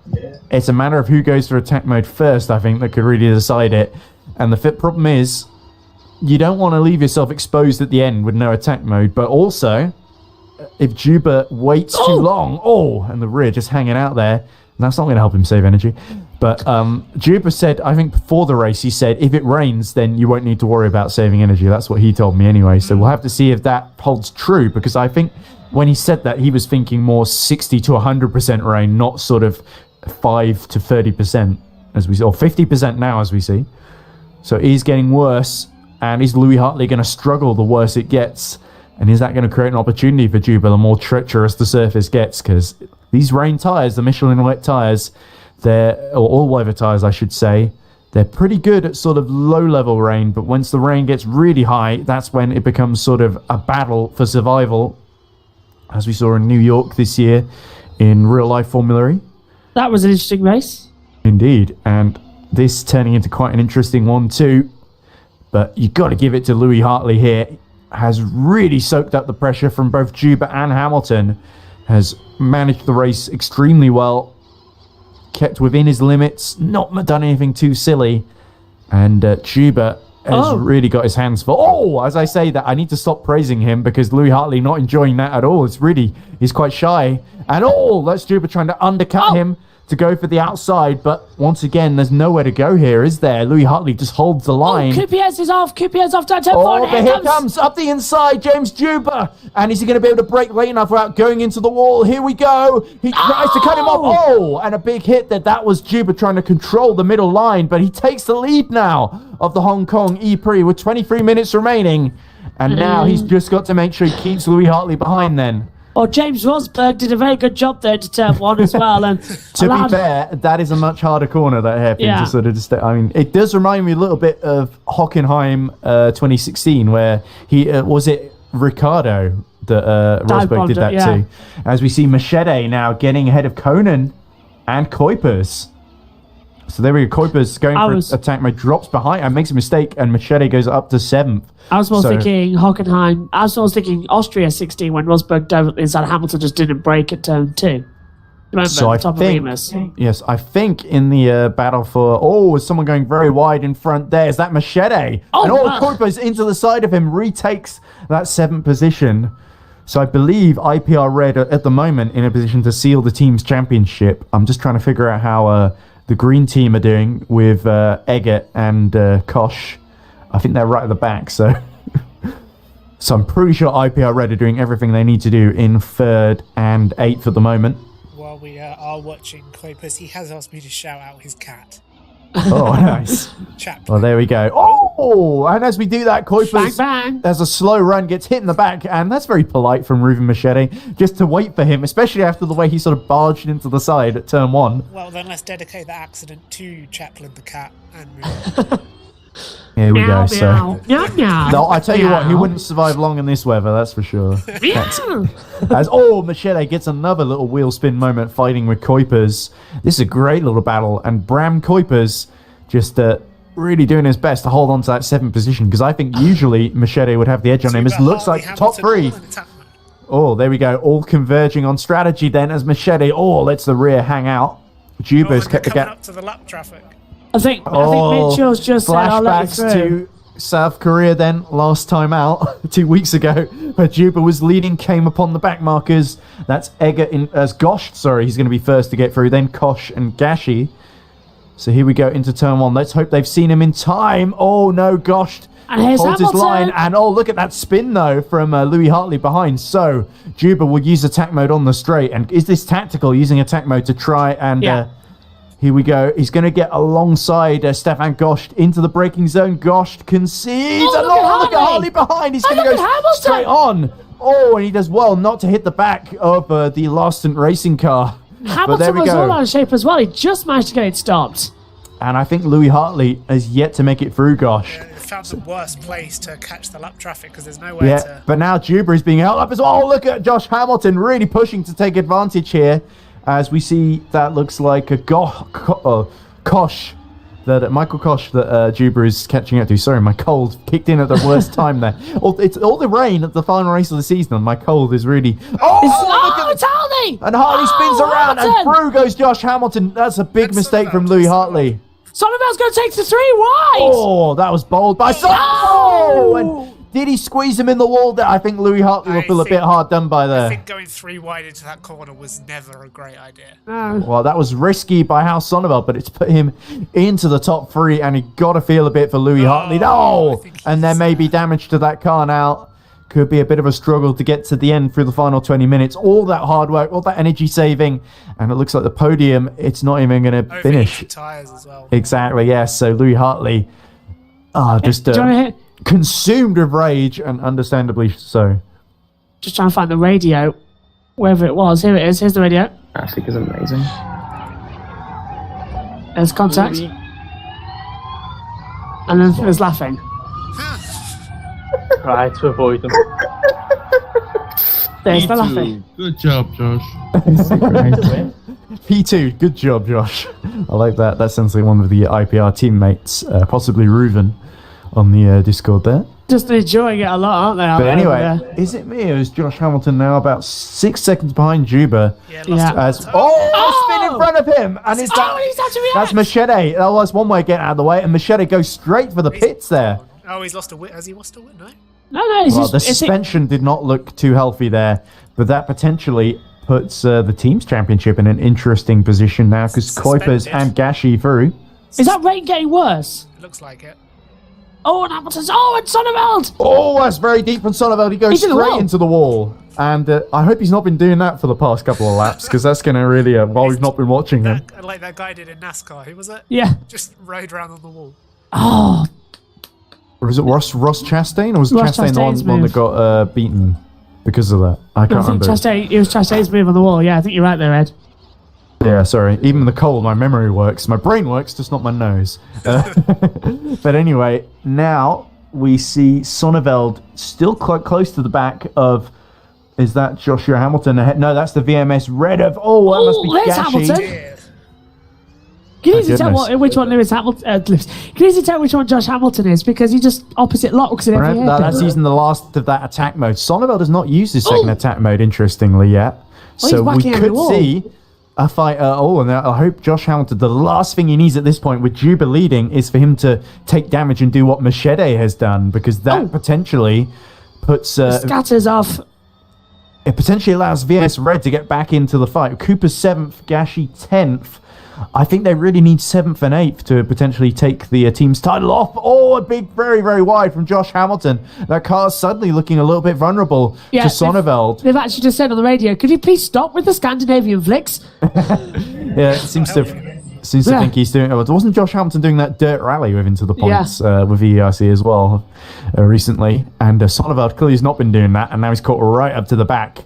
It's a matter of who goes for attack mode first, I think, that could really decide it. And the problem is, you don't want to leave yourself exposed at the end with no attack mode. But also, if Juba waits too long, and the rear just hanging out there, that's not going to help him save energy. But Juba said, I think before the race, he said, if it rains, then you won't need to worry about saving energy. That's what he told me anyway. So we'll have to see if that holds true, because I think when he said that, he was thinking more 60 to 100% rain, not sort of 5 to 30%, as we see, or 50% now, as we see. So it is getting worse, and is Louis Hartley going to struggle the worse it gets? And is that going to create an opportunity for Juba the more treacherous the surface gets? Because these rain tyres, the Michelin wet tyres, or all-weather tyres, I should say, they're pretty good at sort of low-level rain, but once the rain gets really high, that's when it becomes sort of a battle for survival, as we saw in New York this year in real-life Formula E. That was an interesting race. Indeed, and this turning into quite an interesting one too. But you've got to give it to Louis Hartley here. Has really soaked up the pressure from both Juba and Hamilton. Has managed the race extremely well. Kept within his limits. Not done anything too silly. And Juba has really got his hands full. As I say that, I need to stop praising him because Louis Hartley not enjoying that at all. He's quite shy. And that's Juba trying to undercut him to go for the outside. But once again, there's nowhere to go here, is there? Louis Hartley just holds the line. QPS is off. QPS off to turn 4. But here comes up the inside, James Juba. And is he going to be able to break late enough without going into the wall? Here we go. He tries to cut him off. And a big hit there. That was Juba trying to control the middle line. But he takes the lead now of the Hong Kong E-prix with 23 minutes remaining. And now he's just got to make sure he keeps Louis Hartley behind then. James Rosberg did a very good job there to turn 1 as well. And to be fair, that is a much harder corner, that hairpin, to sort of just... I mean, it does remind me a little bit of Hockenheim 2016, where was it Ricardo that Rosberg did that too? As we see Machete now getting ahead of Conan and Kuipers. So there we go. Kuipers going for attack mode, drops behind and makes a mistake, and Machete goes up to 7th. I was thinking Hockenheim. I was thinking Austria 16 when Rosberg dove inside Hamilton just didn't break at turn 2. Remember, so I think in the battle for is someone going very wide in front there? Is that Machete? Kuipers into the side of him retakes that 7th position. So I believe IPR Red are at the moment in a position to seal the team's championship. I'm just trying to figure out how the green team are doing with Eggert and Koch. I think they're right at the back, so So I'm pretty sure IPR Red are doing everything they need to do in 3rd and 8th at the moment. While we are watching Clopas, he has asked me to shout out his cat. Oh, nice. Chaplin. Well, there we go. Oh, and as we do that, Bang, Kuipers, bang. there's a slow run, gets hit in the back, and that's very polite from Ruben Machete, just to wait for him, especially after the way he sort of barged into the side at turn 1. Well, then let's dedicate that accident to Chaplin the cat and move on. Here we Meow, go, so... meow, meow, No, I tell you what, he meow. wouldn't survive long in this weather, that's for sure. Meow. As Machete gets another little wheel spin moment fighting with Kuipers. This is a great little battle, and Bram Kuipers just really doing his best to hold on to that 7th position, because I think usually Machete would have the edge on him. It looks like top 3. Oh, there we go, all converging on strategy then as Machete lets the rear hang out. Jubo's kept the coming gap. up to the lap traffic. I think Mitchell's just said, I'll let you Flashbacks through. to South Korea then, last time out, 2 weeks ago, where Juba was leading, came upon the back markers. That's Gosh, he's going to be first to get through, then Kosh and Gashi. So here we go into turn 1. Let's hope they've seen him in time. Oh no, Gosh And here's holds his Hamilton. line, and look at that spin though from Louis Hartley behind. So Juba will use attack mode on the straight, and is this tactical, using attack mode to try and... Yeah. Here we go. He's going to get alongside Stefan Gosh into the braking zone. Gosh concedes. Oh, and look at look at Hartley. Hartley behind. He's going to look go at Hamilton. straight on. Oh, and he does well not to hit the back of the Larston racing car. But there Hamilton we was all go. out of shape as well. He just managed to get it stopped. And I think Louis Hartley has yet to make it through Gosh. They found the worst place to catch the lap traffic because there's nowhere Yeah, to... but now Juba is being held up as well. Oh, look at Josh Hamilton really pushing to take advantage here. As we see, that looks like a Kosh, Michael Kosh that Juba is catching up to. Sorry, my cold kicked in at the worst time there. It's all the rain at the final race of the season, and my cold is really... look It's at Hartley! And Hartley spins around, and Hamilton! through goes Josh Hamilton. That's a big That's mistake from Sonneveld. Louis Hartley. Sonnevald's going to take the 3 wide! Oh, that was bold by Oh! And did he squeeze him in the wall there? I think Louis Hartley will I feel a bit think- hard done by I there. think going 3 wide into that corner was never a great idea. No. Well, that was risky by House Sonneveld, but it's put him into the top 3, and he got to feel a bit for Louis Hartley. I No! think And there he's, may be damage to that car now. Could be a bit of a struggle to get to the end through the final 20 minutes. All that hard work, all that energy saving, and it looks like the podium, it's not even going to finish. Overheated tyres as well. Exactly, yes. So Louis Hartley, just Do you want to hit? consumed with rage, and understandably so. Just trying to find the radio. Wherever it was. Here it is. Here's the radio. Classic is amazing. There's contact. And then there's laughing. Try to avoid them. There's the laughing. Good job, Josh. P2, good job, Josh. I like that. That sounds like one of the IPR teammates, possibly Reuven, on the Discord there. Just enjoying it a lot, aren't they? But over anyway, there? is it me or is Josh Hamilton now about 6 seconds behind Juba? Yeah, Yeah. lost it. Spin in front of him! And it's Oh, he's had to react. that's Machete. That was one way of getting out of the way, and Machete goes straight for the pits there. Oh, he's lost a win. Has he lost a win? No. No, it's Well, the just... it's suspension did not look too healthy there, but that potentially puts the team's championship in an interesting position now, because Kuipers Suspended. and Gashi through. Is that rain getting worse? It looks like it. Oh, and Hamilton's... Oh, and Sonneveld! Oh, that's very deep from Sonneveld. He goes He's in the straight wall. into the wall. And I hope he's not been doing that for the past couple of laps, because that's going to really, while we've not been watching him. Like that guy did in NASCAR. Who was it? Yeah. Just rode around on the wall. Oh, Or was it Ross Chastain? Or was Ross Chastain the Chastain's one that move. got beaten because of that? I I can't think remember. it was Chastain's move on the wall. Yeah, I think you're right there, Ed. Yeah, sorry. Even in the cold, my memory works. My brain works, just not my nose. But anyway, now we see Sonneveld still quite close to the back of... Is that Joshua Hamilton ahead? No, that's the VMS Red of... Oh, that must be there's Gashi. Hamilton. Yeah. Can you easily tell goodness. which one Lewis Hamilton? Can you easily tell which one Josh Hamilton is because he just opposite locks in every Right, hairpin. that's using the last of that attack mode. Sonneveld has not used his second Oh. attack mode, interestingly, yet. he's So we whacking every could wall. see a fight. And I hope Josh Hamilton, the last thing he needs at this point with Juba leading is for him to take damage and do what Machete has done, because that Oh. potentially puts... Scatters off. it potentially allows VS Red to get back into the fight. Cooper 7th, Gashi 10th. I think they really need 7th and 8th to potentially take the team's title off. Oh, a big, very, very wide from Josh Hamilton. That car's suddenly looking a little bit vulnerable to Sonneveld. They've actually just said on the radio, could you please stop with the Scandinavian flicks? Yeah, it seems to think he's doing it. Wasn't Josh Hamilton doing that dirt rally with Into the Points with EERC as well recently? And Sonneveld clearly has not been doing that, and now he's caught right up to the back.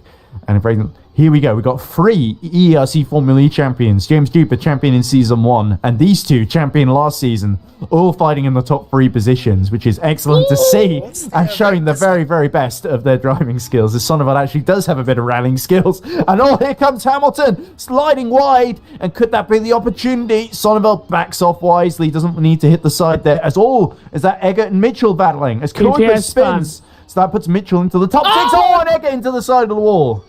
And here we go. We've got 3 EERC Formula E champions. James Duper, champion in Season 1, and these 2, champion last season, all fighting in the top 3 positions, which is excellent to see, and showing the very, very best of their driving skills, as Sonneveld actually does have a bit of rallying skills. And here comes Hamilton, sliding wide, and could that be the opportunity? Sonneveld backs off wisely, doesn't need to hit the side there, as that Eggert and Mitchell battling, as Kuiper spins. So that puts Mitchell into the top 6. And Eggert into the side of the wall.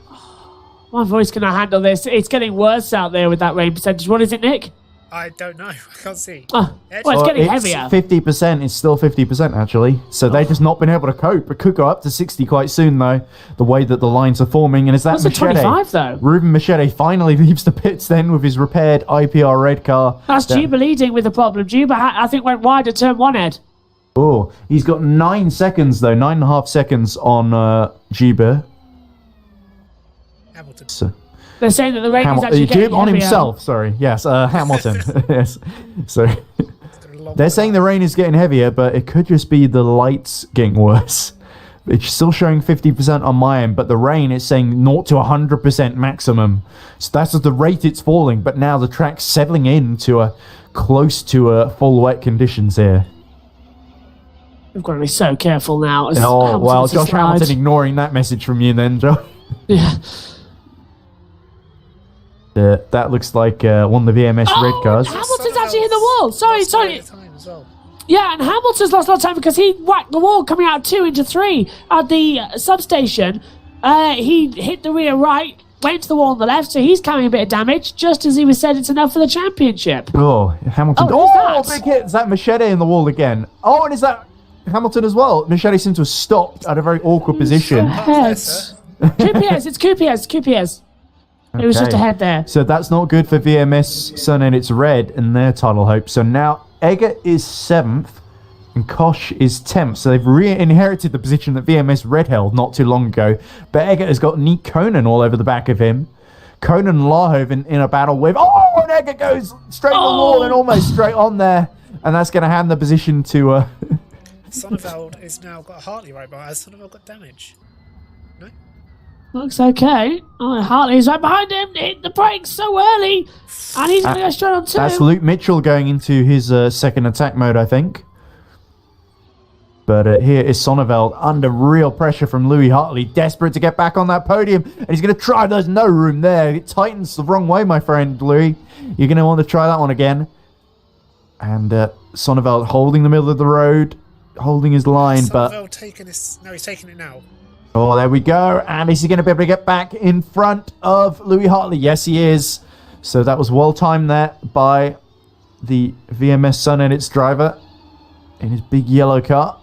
My voice cannot handle this. It's getting worse out there with that rain percentage. What is it, Nick? I don't know. I can't see. Well, it's getting heavier. 50%. It's still 50%, actually. So they've just not been able to cope. It could go up to 60 quite soon, though, the way that the lines are forming. And is that That's Machete? 25, though. Ruben Machete finally leaves the pits then with his repaired IPR red car. That's Juba leading with the problem. Juba, I think, went wide at turn 1, Ed. Oh, he's got 9 seconds, though. 9.5 seconds on Juba. Hamilton. So, they're saying that the rain is actually getting on heavier. himself, sorry. Yes, Hamilton. Yes. So they're saying the rain is getting heavier, but it could just be the lights getting worse. It's still showing 50% on my end, but the rain is saying 0 to 100% maximum. So that's at the rate it's falling, but now the track's settling into close to full wet conditions here. We've got to be so careful now. Oh, well, Josh Hamilton ignoring that message from you then, Joe. Yeah. That looks like one of the VMS red cars. Hamilton's actually hit the wall. Sorry. Time as well. Yeah, and Hamilton's lost a lot of time because he whacked the wall coming out 2 into 3 at the substation. He hit the rear right, went to the wall on the left, so he's carrying a bit of damage, just as he was said it's enough for the championship. Oh, Hamilton. Oh, big hit. Is that Machete in the wall again? Oh, and is that Hamilton as well? Machete seems to have stopped at a very awkward position. QPS, it's QPS. It was just ahead there. So that's not good for VMS Sun, and it's red in their title hope. So now Eggert is 7th and Kosh is 10th. So they've re-inherited the position that VMS red held not too long ago. But Eggert has got Nick Conan all over the back of him. Conan and Larhoven in a battle with... Oh, and Eggert goes straight on the wall and almost straight on there. And that's going to hand the position to... Sonneveld has now got Hartley right behind. Has Sonneveld got damage? No? Looks okay. Oh, Hartley's right behind him. Hit the brakes so early. And he's going to go straight on 2. That's Luke Mitchell going into his second attack mode, I think. But here is Sonneveld under real pressure from Louis Hartley, desperate to get back on that podium. And he's going to try. There's no room there. It tightens the wrong way, my friend, Louis. You're going to want to try that one again. And Sonneveld holding the middle of the road, holding his line. Sonneveld taking this. No, he's taking it now. Oh, there we go. And is he going to be able to get back in front of Louis Hartley? Yes, he is. So that was well timed there by the VMS Sun Edits driver in his big yellow car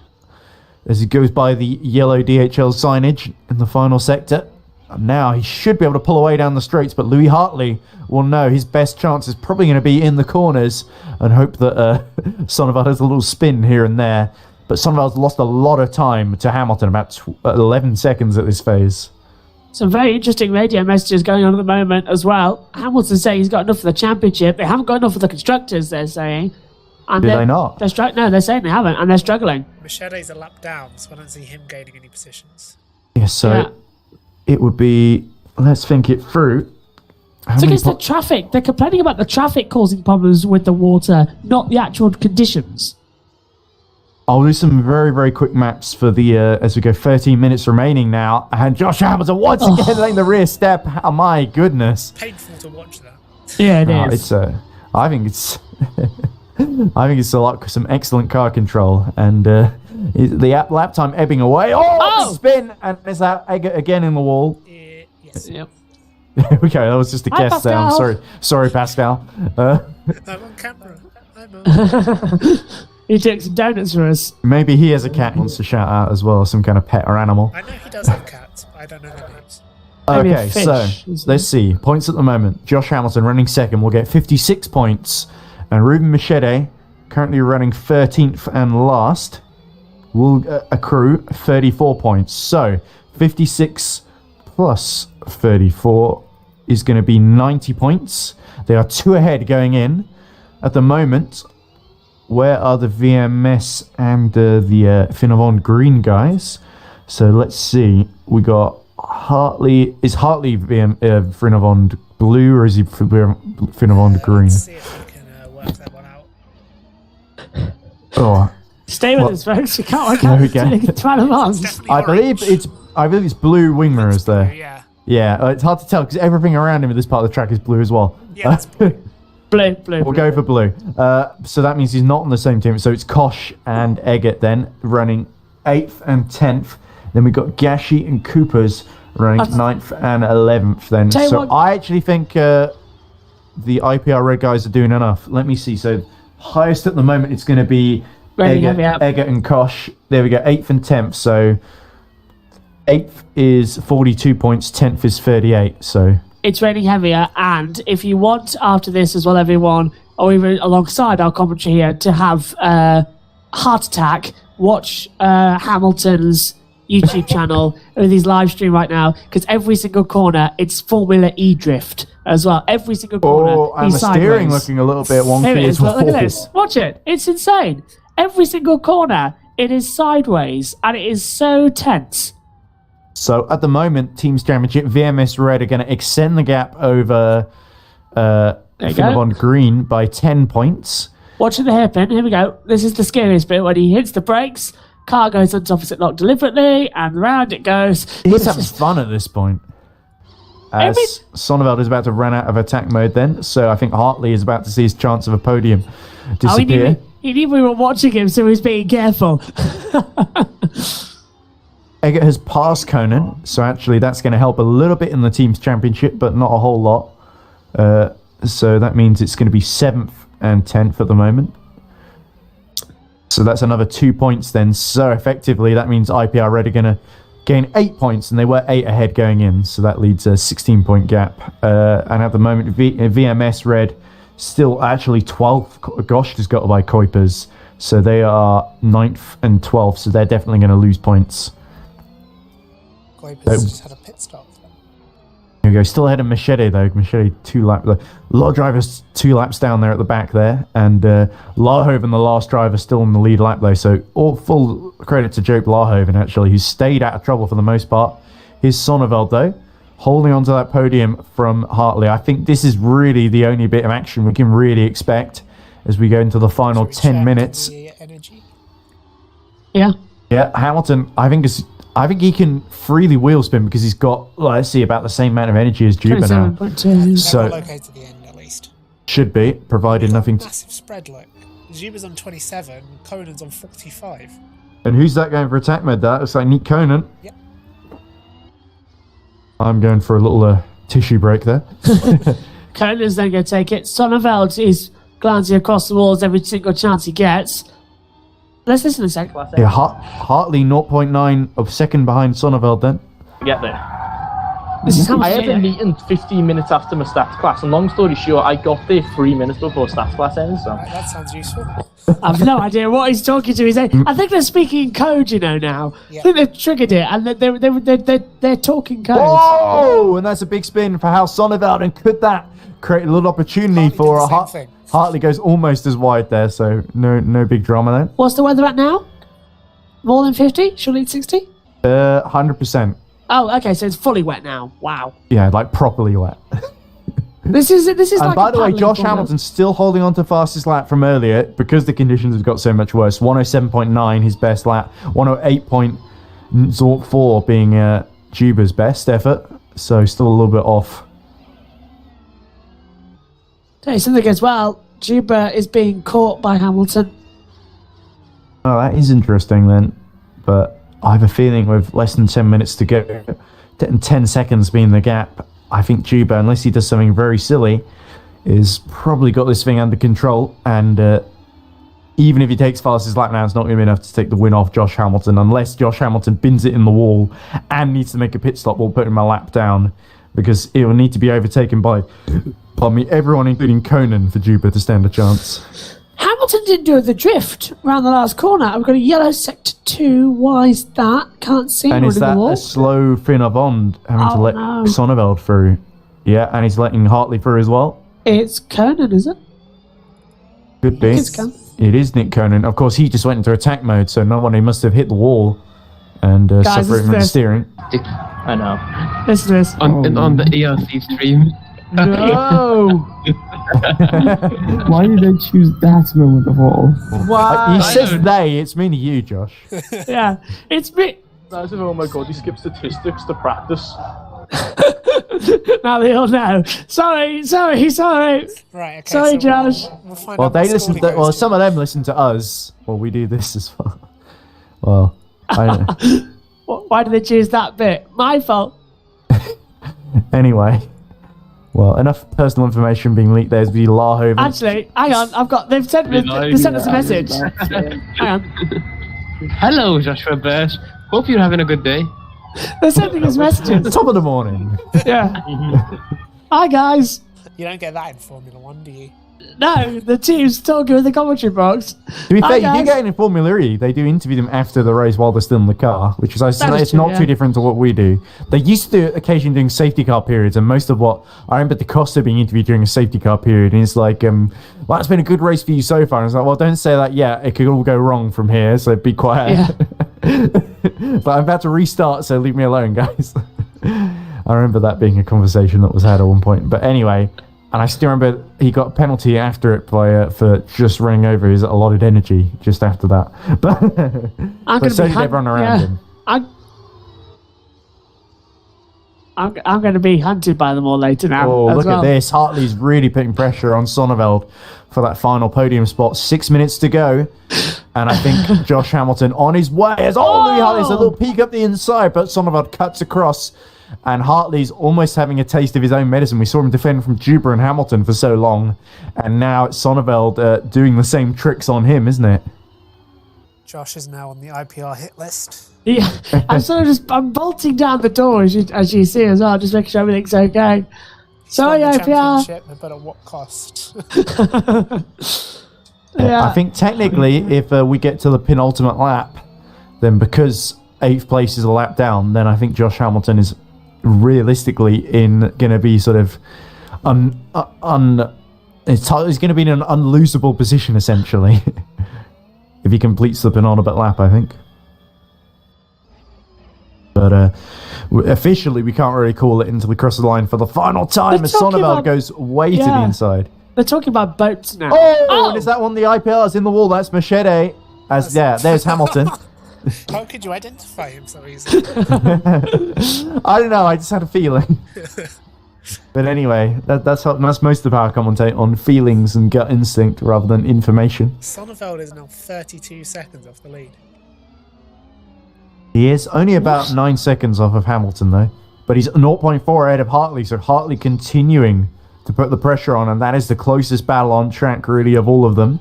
as he goes by the yellow DHL signage in the final sector. And now he should be able to pull away down the straights, but Louis Hartley will know his best chance is probably going to be in the corners and hope that Sonneveld has a little spin here and there. But Sonneveld's lost a lot of time to Hamilton, about 11 seconds at this phase. Some very interesting radio messages going on at the moment as well. Hamilton's saying he's got enough for the championship. They haven't got enough for the constructors, they're saying. And Do they not? No, they're saying they haven't, and they're struggling. Machete's a lap down, so I don't see him gaining any positions. Yes, so it would be... Let's think it through. So it's the traffic. They're complaining about the traffic causing problems with the water, not the actual conditions. I'll do some very, very quick maps for the as we go. 13 minutes remaining now, and Josh Hamilton once again letting the rear step. Oh, my goodness! Painful to watch that. Yeah, it is. I think it's some excellent car control, and the lap time ebbing away. Oh! Spin, and there's that again in the wall. Yes. Yep. There we go. That was just a guess there. I'm sorry, Pascal. I'm on camera. I'm on. He took some donuts for us. Maybe he has a cat he wants to shout out as well, some kind of pet or animal. I know he does have cats, but I don't know their names. Maybe a Okay, fish, so isn't let's it? see. Points at the moment. Josh Hamilton running second will get 56 points. And Ruben Machete, currently running 13th and last, will accrue 34 points. So 56 plus 34 is going to be 90 points. They are 2 ahead going in. At the moment, where are the VMS and the Finavon Green guys? So let's see. We got Hartley. Is Hartley Finavon Blue or is he Finavon Green? Let's see if we can work that one out. Oh, Stay with Well, us, folks. You can't there we try them on. Definitely I orange. believe it's blue wing mirrors there. Yeah. Yeah, it's hard to tell because everything around him in this part of the track is blue as well. Yeah, that's blue. Blue. We'll go for blue. So that means he's not on the same team. So it's Kosh and Eggert then running 8th and 10th. Then we've got Gashi and Coopers running 9th and 11th then. Tell you So what- I actually think the IPR red guys are doing enough. Let me see. So highest at the moment it's going to be Ready, heavy up. Eggert and Kosh. There we go, 8th and 10th. So 8th is 42 points, 10th is 38. So It's raining heavier, and if you want after this as well, everyone, or even alongside our commentary here, to have heart attack, watch Hamilton's YouTube channel with his live stream right now, because every single corner it's Formula E drift as well. Every single corner, and he's the steering sideways. looking a little bit wonky Here it as is. Look, well. look at this. Watch it. It's insane. Every single corner, it is sideways, and it is so tense. So at the moment, Teams Championship, VMS Red are going to extend the gap over you go. Finavon Green by 10 points. Watching the hairpin. Here we go. This is the scariest bit when he hits the brakes. Car goes onto opposite lock deliberately, and round it goes. He's It's having just- fun at this point. As Every- Sonneveld is about to run out of attack mode then, so I think Hartley is about to see his chance of a podium Oh, disappear. he knew we were watching him, so he's being careful. Eggert has passed Conan, so actually that's going to help a little bit in the Teams Championship, but not a whole lot. So that means it's going to be 7th and 10th at the moment. So that's another 2 points then. So effectively, that means IPR Red are going to gain 8 points, and they were 8 ahead going in, so that leads a 16-point gap. And at the moment, VMS Red still actually 12th. Gosh, just got by Kuipers, so they are 9th and 12th, so they're definitely going to lose points. Kuipers just had a pit stop. Here we go. Still ahead of Machete though. Machete 2 laps. A lot of drivers 2 laps down there at the back there, and Larhoven, the last driver, still in the lead lap though. So all full credit to Joe Larhoven actually, who's stayed out of trouble for the most part. Here's Sonneveld though, holding on to that podium from Hartley. I think this is really the only bit of action we can really expect as we go into the final Should we 10 check minutes. the energy? Yeah. Yeah, Hamilton, I think he can freely wheel spin because he's got, let's see, about the same amount of energy as Juba now. 27.2. So- They're all okay to the end at least. Should be, provided nothing. Massive spread, look. Zuba's on 27, Conan's on 45. And who's that going for attack mode? That looks like Nick Conan. Yep. I'm going for a little tissue break there. Conan's then going to take it. Sonneveld is glancing across the walls every single chance he gets. Let's listen a sec. Yeah, Hartley 0.9 of second behind Sonneveld then. Get there. This is how I much had a meeting 15 minutes after my stats class, and long story short, I got there 3 minutes before stats class ends. So Right, that sounds useful. I've no idea what he's talking to. He's saying, I think they're speaking in code, you know, now. Yeah. I think they've triggered it, and they're talking code. Oh, and that's a big spin for Hal Sonneveld, and could that create a little opportunity Hartley for did the a same thing. Hartley goes almost as wide there, so no big drama there. What's the weather at now? More than 50? Surely it's 60? 100%. Oh, okay, so it's fully wet now. Wow. Yeah, like properly wet. This is And like by a the way, paddling Josh format. Hamilton's still holding on to fastest lap from earlier because the conditions have got so much worse. 107.9 his best lap. 108.04 being Juba's best effort. So still a little bit off. Okay, something as well. Juba is being caught by Hamilton. Oh, that is interesting then. But I have a feeling with less than 10 minutes to go, and 10 seconds being the gap, I think Juba, unless he does something very silly, is probably got this thing under control. And even if he takes fastest lap now, it's not going to be enough to take the win off Josh Hamilton, unless Josh Hamilton bins it in the wall and needs to make a pit stop while putting my lap down, because it will need to be overtaken by, everyone, including Conan, for Juba to stand a chance. Hamilton didn't do the drift around the last corner. I've got a yellow sector 2. Why is that? Can't see. And is that a slow Finna Bond having to let Sonneveld through? Yeah, and he's letting Hartley through as well. It's Conan, is it? Could be. It is Nick Conan. Of course, he just went into attack mode, so no one, he must have hit the wall and separated from the steering. I know. Listen to this. On the ERC stream. No! Why did they choose that moment of all? He says they, it's meaning you, Josh. Yeah, it's me. That's oh my god, he skipped statistics to practice. Now they all know. Sorry. Right, okay. Sorry, so Josh. We'll find Well, out they what listen score to, he goes some of them listen to us. Well, we do this as well. Well, I don't know. Why did they choose that bit? My fault. Anyway. Well, enough personal information being leaked there as we Larhoven. Actually, hang on. They've sent us a message. Hang on. Hello, Joshua Birch. Hope you're having a good day. They're sending us messages. Top of the morning. Yeah. Hi, guys. You don't get that in Formula 1, do you? No, the team's talking with the commentary box. To be fair, you do guys. get it in Formula E. They do interview them after the race while they're still in the car, which is it's true, not yeah. too different to what we do. They used to do occasionally doing safety car periods, and most of what I remember DaCosta being interviewed during a safety car period, and it's like, well, it's been a good race for you so far. And it's like, well, don't say that yet. It could all go wrong from here, so be quiet. Yeah. But I'm about to restart, so leave me alone, guys. I remember that being a conversation that was had at one point. But anyway. And I still remember he got a penalty after it for just running over his allotted energy just after that. But so did everyone around him. I'm going to be hunted by them all later now. Oh, look at this. Hartley's really putting pressure on Sonneveld for that final podium spot. 6 minutes to go. And I think Josh Hamilton on his way. Louis Hartley's a little peek up the inside, but Sonneveld cuts across. And Hartley's almost having a taste of his own medicine. We saw him defend from Juba and Hamilton for so long. And now it's Sonneveld doing the same tricks on him, isn't it? Josh is now on the IPR hit list. Yeah, I'm bolting down the door as you see as well, just making sure everything's okay. Sorry, Won the IPR. championship, but at what cost? Yeah. I think technically, if we get to the penultimate lap, then because 8th place is a lap down, then I think Josh Hamilton is realistically going to be sort of he's going to be in an unlosable position essentially if he completes the penultimate lap, I think. But officially we can't really call it until we cross the line for the final time as Sonneveld goes way to the inside. They're talking about boats now. Oh, and is that one of the IPRs in the wall? That's Machete. There's Hamilton. How could you identify him so easily? I don't know. I just had a feeling. But anyway, that's most of our commentate on feelings and gut instinct rather than information. Sonneveld is now 32 seconds off the lead. He is only about 9 seconds off of Hamilton, though. But he's 0.4 ahead of Hartley, so Hartley continuing to put the pressure on, and that is the closest battle on track, really, of all of them.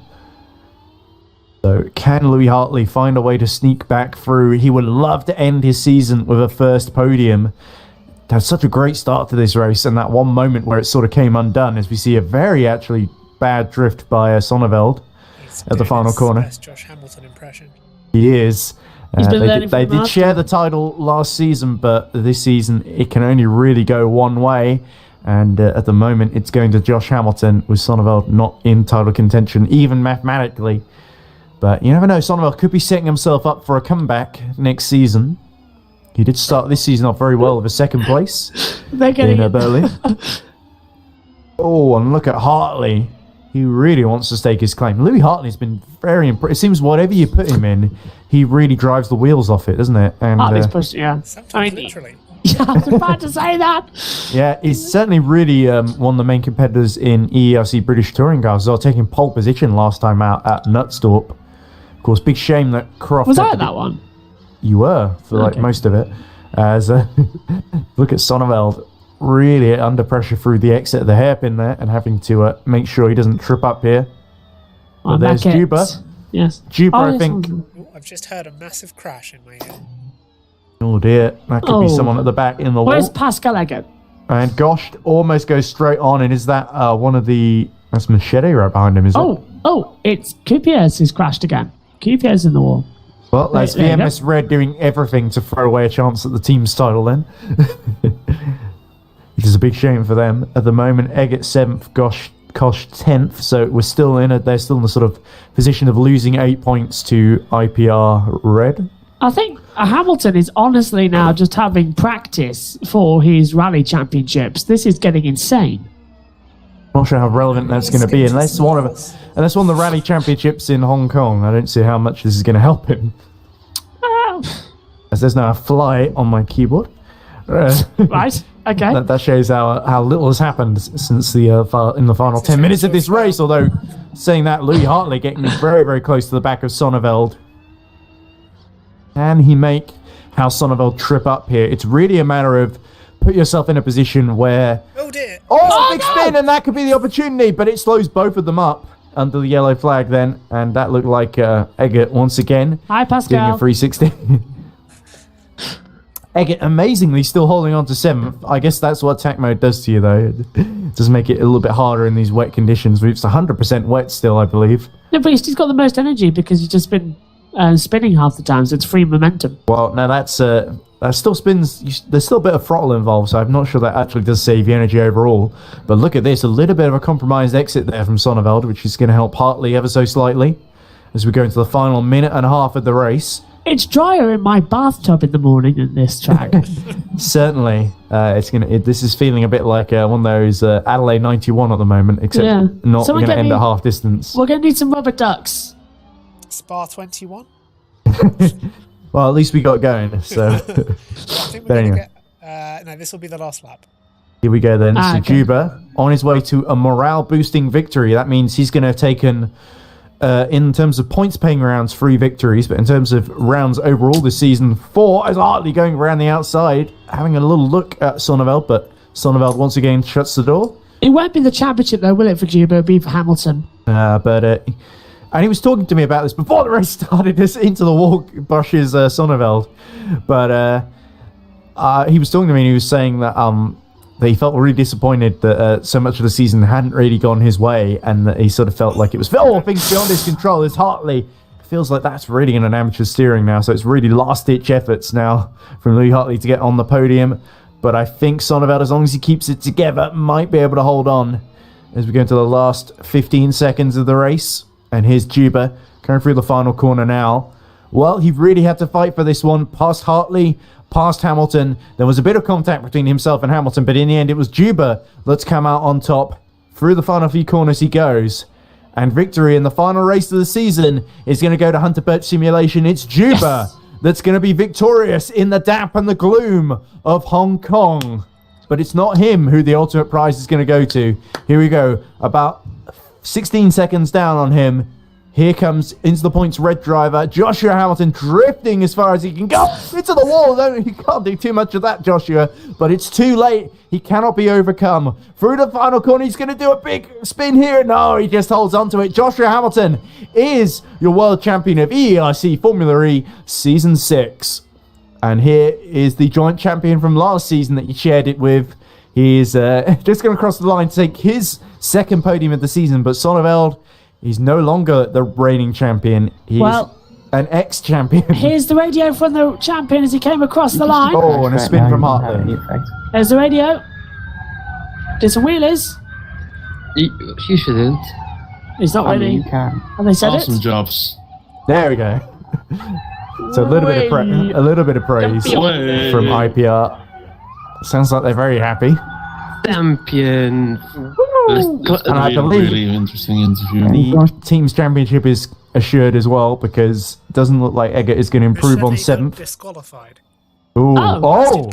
So can Louis Hartley find a way to sneak back through? He would love to end his season with a first podium. Had such a great start to this race, and that one moment where it sort of came undone as we see a very actually bad drift by Sonneveld at the final corner. Best Josh Hamilton impression. He is. They did after. share the title last season, but this season it can only really go one way. And at the moment, it's going to Josh Hamilton with Sonneveld not in title contention, even mathematically. But you never know, Sonneveld could be setting himself up for a comeback next season. He did start this season off very well with a second place in Berlin. Oh, and look at Hartley. He really wants to stake his claim. Louis Hartley's been very impressive. It seems whatever you put him in, he really drives the wheels off it, doesn't it? And Hartley's pushed, yeah. Sometimes literally. Yeah, I was about to say that. yeah, he's certainly really one of the main competitors in EERC British Touring Cars. They were taking pole position last time out at Knutstorp. Of course, big shame that Croft... Was I at that one? You were, for like most of it. As look at Sonneveld really under pressure through the exit of the hairpin there and having to make sure he doesn't trip up here. But there's Juba. Yes. Juba, I yes, think. Ooh, I've just heard a massive crash in my ear. Oh dear, that could be someone at the back in the Where's wall. Pascal Eggert? And Gosh almost goes straight on, and is that one of the... That's Machete right behind him, is it? It's Cupiers who's crashed again. Cupiers in the wall. Well, that's There you go. VMS Red doing everything to throw away a chance at the team's title then. Which is a big shame for them. At the moment, Eggert 7th, Kosh 10th, so they're still in the sort of position of losing 8 points to IPR Red. I think Hamilton is honestly now just having practice for his rally championships. This is getting insane. Not sure how relevant that's going to be unless one of the rally championships in Hong Kong. I don't see how much this is going to help him. As there's now a fly on my keyboard. Right, okay. That shows how little has happened since in the final 10 minutes of this race. Although, saying that, Louis Hartley getting very, very close to the back of Sonneveld. Can he make House Sonneveld trip up here? It's really a matter of put yourself in a position where... Oh dear! Big spin, and that could be the opportunity, but it slows both of them up under the yellow flag then, and that looked like Eggert once again. Hi, Pascal. Doing a 360. Eggert amazingly still holding on to 7th. I guess that's what attack mode does to you, though. It does make it a little bit harder in these wet conditions. It's 100% wet still, I believe. No, but he's got the most energy because he's just been spinning half the time, so it's free momentum. Well, now that still spins. There's still a bit of throttle involved, so I'm not sure that actually does save you energy overall. But look at this, a little bit of a compromised exit there from Sonneveld, which is going to help Hartley ever so slightly as we go into the final minute and a half of the race. It's drier in my bathtub in the morning than this track. Certainly, this is feeling a bit like one of those Adelaide 91 at the moment, except not going to end at half distance. We're going to need some rubber ducks. Spa 21? Well, at least we got going, so... I think we're going to get... no, this will be the last lap. Here we go then. So okay. Juba on his way to a morale-boosting victory. That means he's going to have taken, in terms of points-paying rounds, 3 victories, but in terms of rounds overall this season, 4, as Hartley going around the outside, having a little look at Sonneveld, but Sonneveld once again shuts the door. It won't be the championship, though, will it, for Juba? It'll be for Hamilton. And he was talking to me about this before the race started, just into the wall brushes Sonneveld. But he was talking to me and he was saying that he felt really disappointed that so much of the season hadn't really gone his way, and that he sort of felt like it was things beyond his control. As Hartley feels like that's really in an amateur steering now, so it's really last-ditch efforts now from Louis Hartley to get on the podium. But I think Sonneveld, as long as he keeps it together, might be able to hold on as we go into the last 15 seconds of the race. And here's Juba going through the final corner now. Well, he really had to fight for this one. Past Hartley, past Hamilton. There was a bit of contact between himself and Hamilton, but in the end it was Juba that's come out on top. Through the final few corners he goes. And victory in the final race of the season is going to go to Hunter Birch Simulation. It's Juba that's going to be victorious in the damp and the gloom of Hong Kong. But it's not him who the ultimate prize is going to go to. Here we go. About 16 seconds down on him. Here comes into the points red driver Joshua Hamilton, drifting as far as he can go into the wall. No, you can't do too much of that, Joshua, but it's too late. He cannot be overcome. Through the final corner, he's going to do a big spin here. No, he just holds on to it. Joshua Hamilton is your world champion of EERC Formula E Season 6. And here is the joint champion from last season that you shared it with. He's just going to cross the line to take his second podium of the season, but Sonneveld, he's no longer the reigning champion. He's an ex-champion. Here's the radio from the champion as he came across the line. Oh, and a spin from Hartley. There's the radio. There's some wheelers. You shouldn't. He's not ready. You can. Have they said Awesome it? jobs. There we go. So a little bit of praise from IPR. Sounds like they're very happy. Champion. And I believe really interesting interview. the team's championship is assured as well, because it doesn't look like Eggert is going to improve on 7th. Disqualified. Ooh. Oh.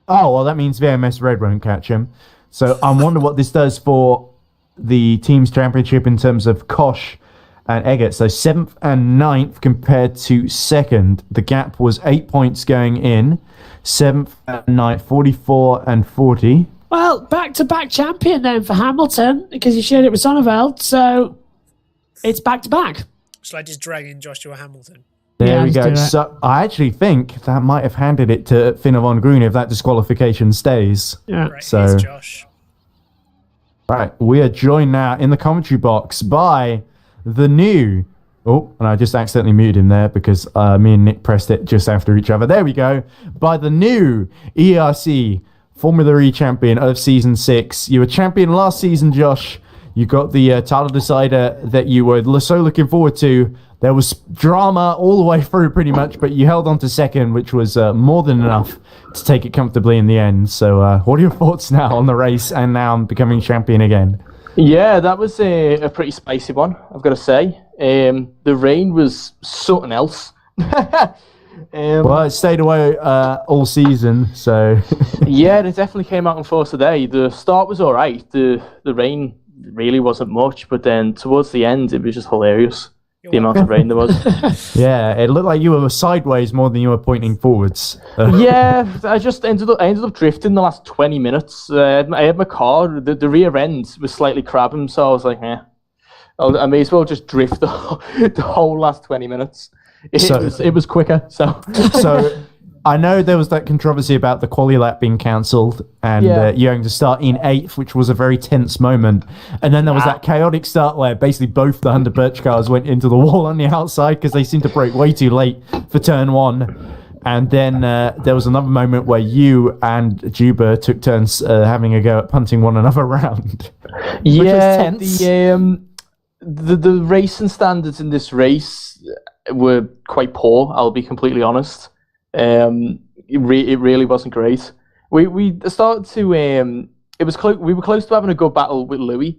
Well, that means VMS Red won't catch him. So I wonder what this does for the team's championship in terms of Kosh and Eggert. So 7th and 9th compared to 2nd. The gap was 8 points going in. 7th and 9th, 44 and 40. Well, back-to-back champion then for Hamilton, because he shared it with Sonneveld, so... it's back to back. Shall I just drag in Joshua Hamilton? There we let's go. do that. So I actually think that might have handed it to Finn von Grun if that disqualification stays. Yeah. Right, So- here's Josh. Right, we are joined now in the commentary box by the new... Oh, and I just accidentally muted him there because me and Nick pressed it just after each other. There we go. By the new EERC Formula E champion of Season 6. You were champion last season, Josh. You got the title decider that you were so looking forward to. There was drama all the way through pretty much, but you held on to second, which was more than enough to take it comfortably in the end. So what are your thoughts now on the race and now becoming champion again? Yeah, that was a pretty spicy one, I've got to say. The rain was something else. Well, it stayed away all season, so... Yeah, it definitely came out in force today. The start was all right. The rain really wasn't much, but then towards the end, it was just hilarious. The amount of rain there was. Yeah, it looked like you were sideways more than you were pointing forwards. Yeah, I just ended up drifting the last 20 minutes. I had my car, the rear end was slightly crabbing, so I was like, I may as well just drift the whole last 20 minutes. It was quicker, so... So, I know there was that controversy about the quali lap being cancelled and you having to start in 8th, which was a very tense moment. And then there was that chaotic start where basically both the Hunter Birch cars went into the wall on the outside because they seemed to brake way too late for turn 1. And then there was another moment where you and Juba took turns having a go at punting one another around. Yeah, the racing standards in this race were quite poor, I'll be completely honest. It really wasn't great. We started to it was we were close to having a good battle with Louis,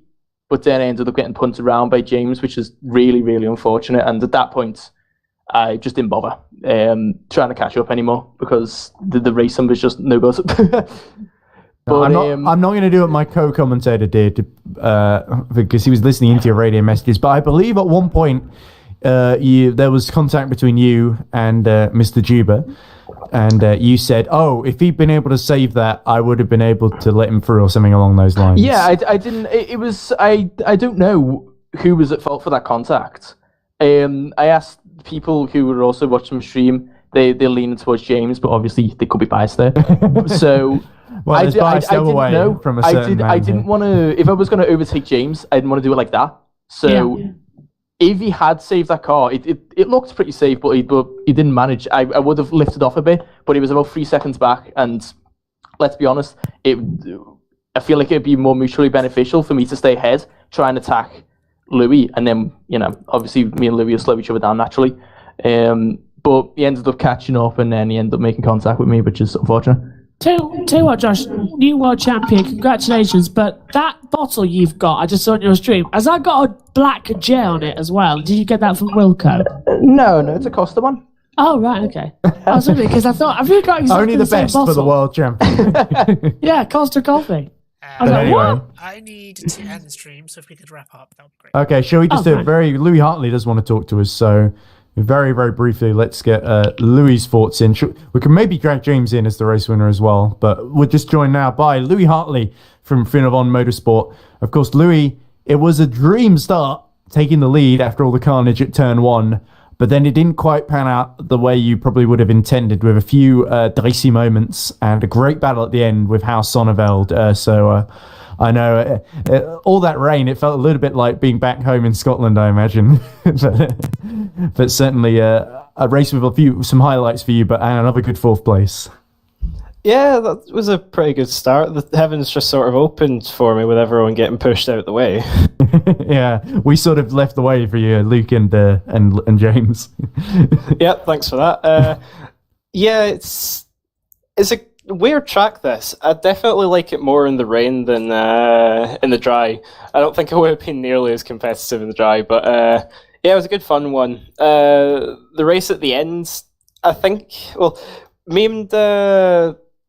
but then I ended up getting punted around by James, which is really unfortunate. And at that point, I just didn't bother trying to catch up anymore because the racing was just no good. But, I'm not going to do what my co-commentator did because he was listening into your radio messages. But I believe at one point there was contact between you and Mr. Juba, and you said, "Oh, if he'd been able to save that, I would have been able to let him through," or something along those lines. Yeah, I didn't. It was I don't know who was at fault for that contact. I asked people who were also watching the stream. They're leaning towards James, but obviously they could be biased there. So. Well, I didn't know. From a certain I didn't want to. If I was going to overtake James, I didn't want to do it like that. So, if he had saved that car, it looked pretty safe, but he didn't manage. I would have lifted off a bit, but he was about 3 seconds back. And let's be honest, I feel like it'd be more mutually beneficial for me to stay ahead, try and attack Louis, and then obviously me and Louis will slow each other down naturally. But he ended up catching up, and then he ended up making contact with me, which is unfortunate. Tell you what, Josh, new world champion, congratulations. But that bottle you've got, I just saw on your stream, has that got a black J on it as well? Did you get that from Wilco? No, it's a Costa one. Oh, right, okay. I was wondering, because I thought, have you got exactly only the same best bottle? for the world champion. Yeah, Costa Coffee. I was like, Anyway. what? I need to end the stream, so if we could wrap up, that would be great. Okay, shall we just do it fine. Louis Hartley does want to talk to us, so very briefly, let's get Louis' thoughts in. We can maybe drag James in as the race winner as well, but we're just joined now by Louis Hartley from Finovon Motorsport. Of course, Louis, it was a dream start taking the lead after all the carnage at turn 1, but then it didn't quite pan out the way you probably would have intended, with a few dicey moments and a great battle at the end with House Sonneveld. So I know all that rain, it felt a little bit like being back home in Scotland, I imagine. but certainly a race with some highlights for you, and another good 4th place. Yeah, that was a pretty good start. The heavens just sort of opened for me with everyone getting pushed out the way. Yeah, we sort of left the way for you, Luke and James. Yep, thanks for that. Yeah, it's a weird track, this. I definitely like it more in the rain than in the dry. I don't think it would have been nearly as competitive in the dry, but yeah, it was a good fun one. The race at the end, I think, me and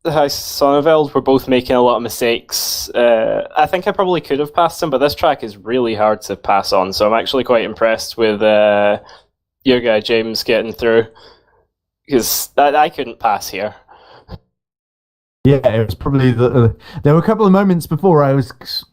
Sonneveld were both making a lot of mistakes. I think I probably could have passed him, but this track is really hard to pass on, so I'm actually quite impressed with your guy James getting through, because I couldn't pass here. Yeah, it was probably there were a couple of moments before I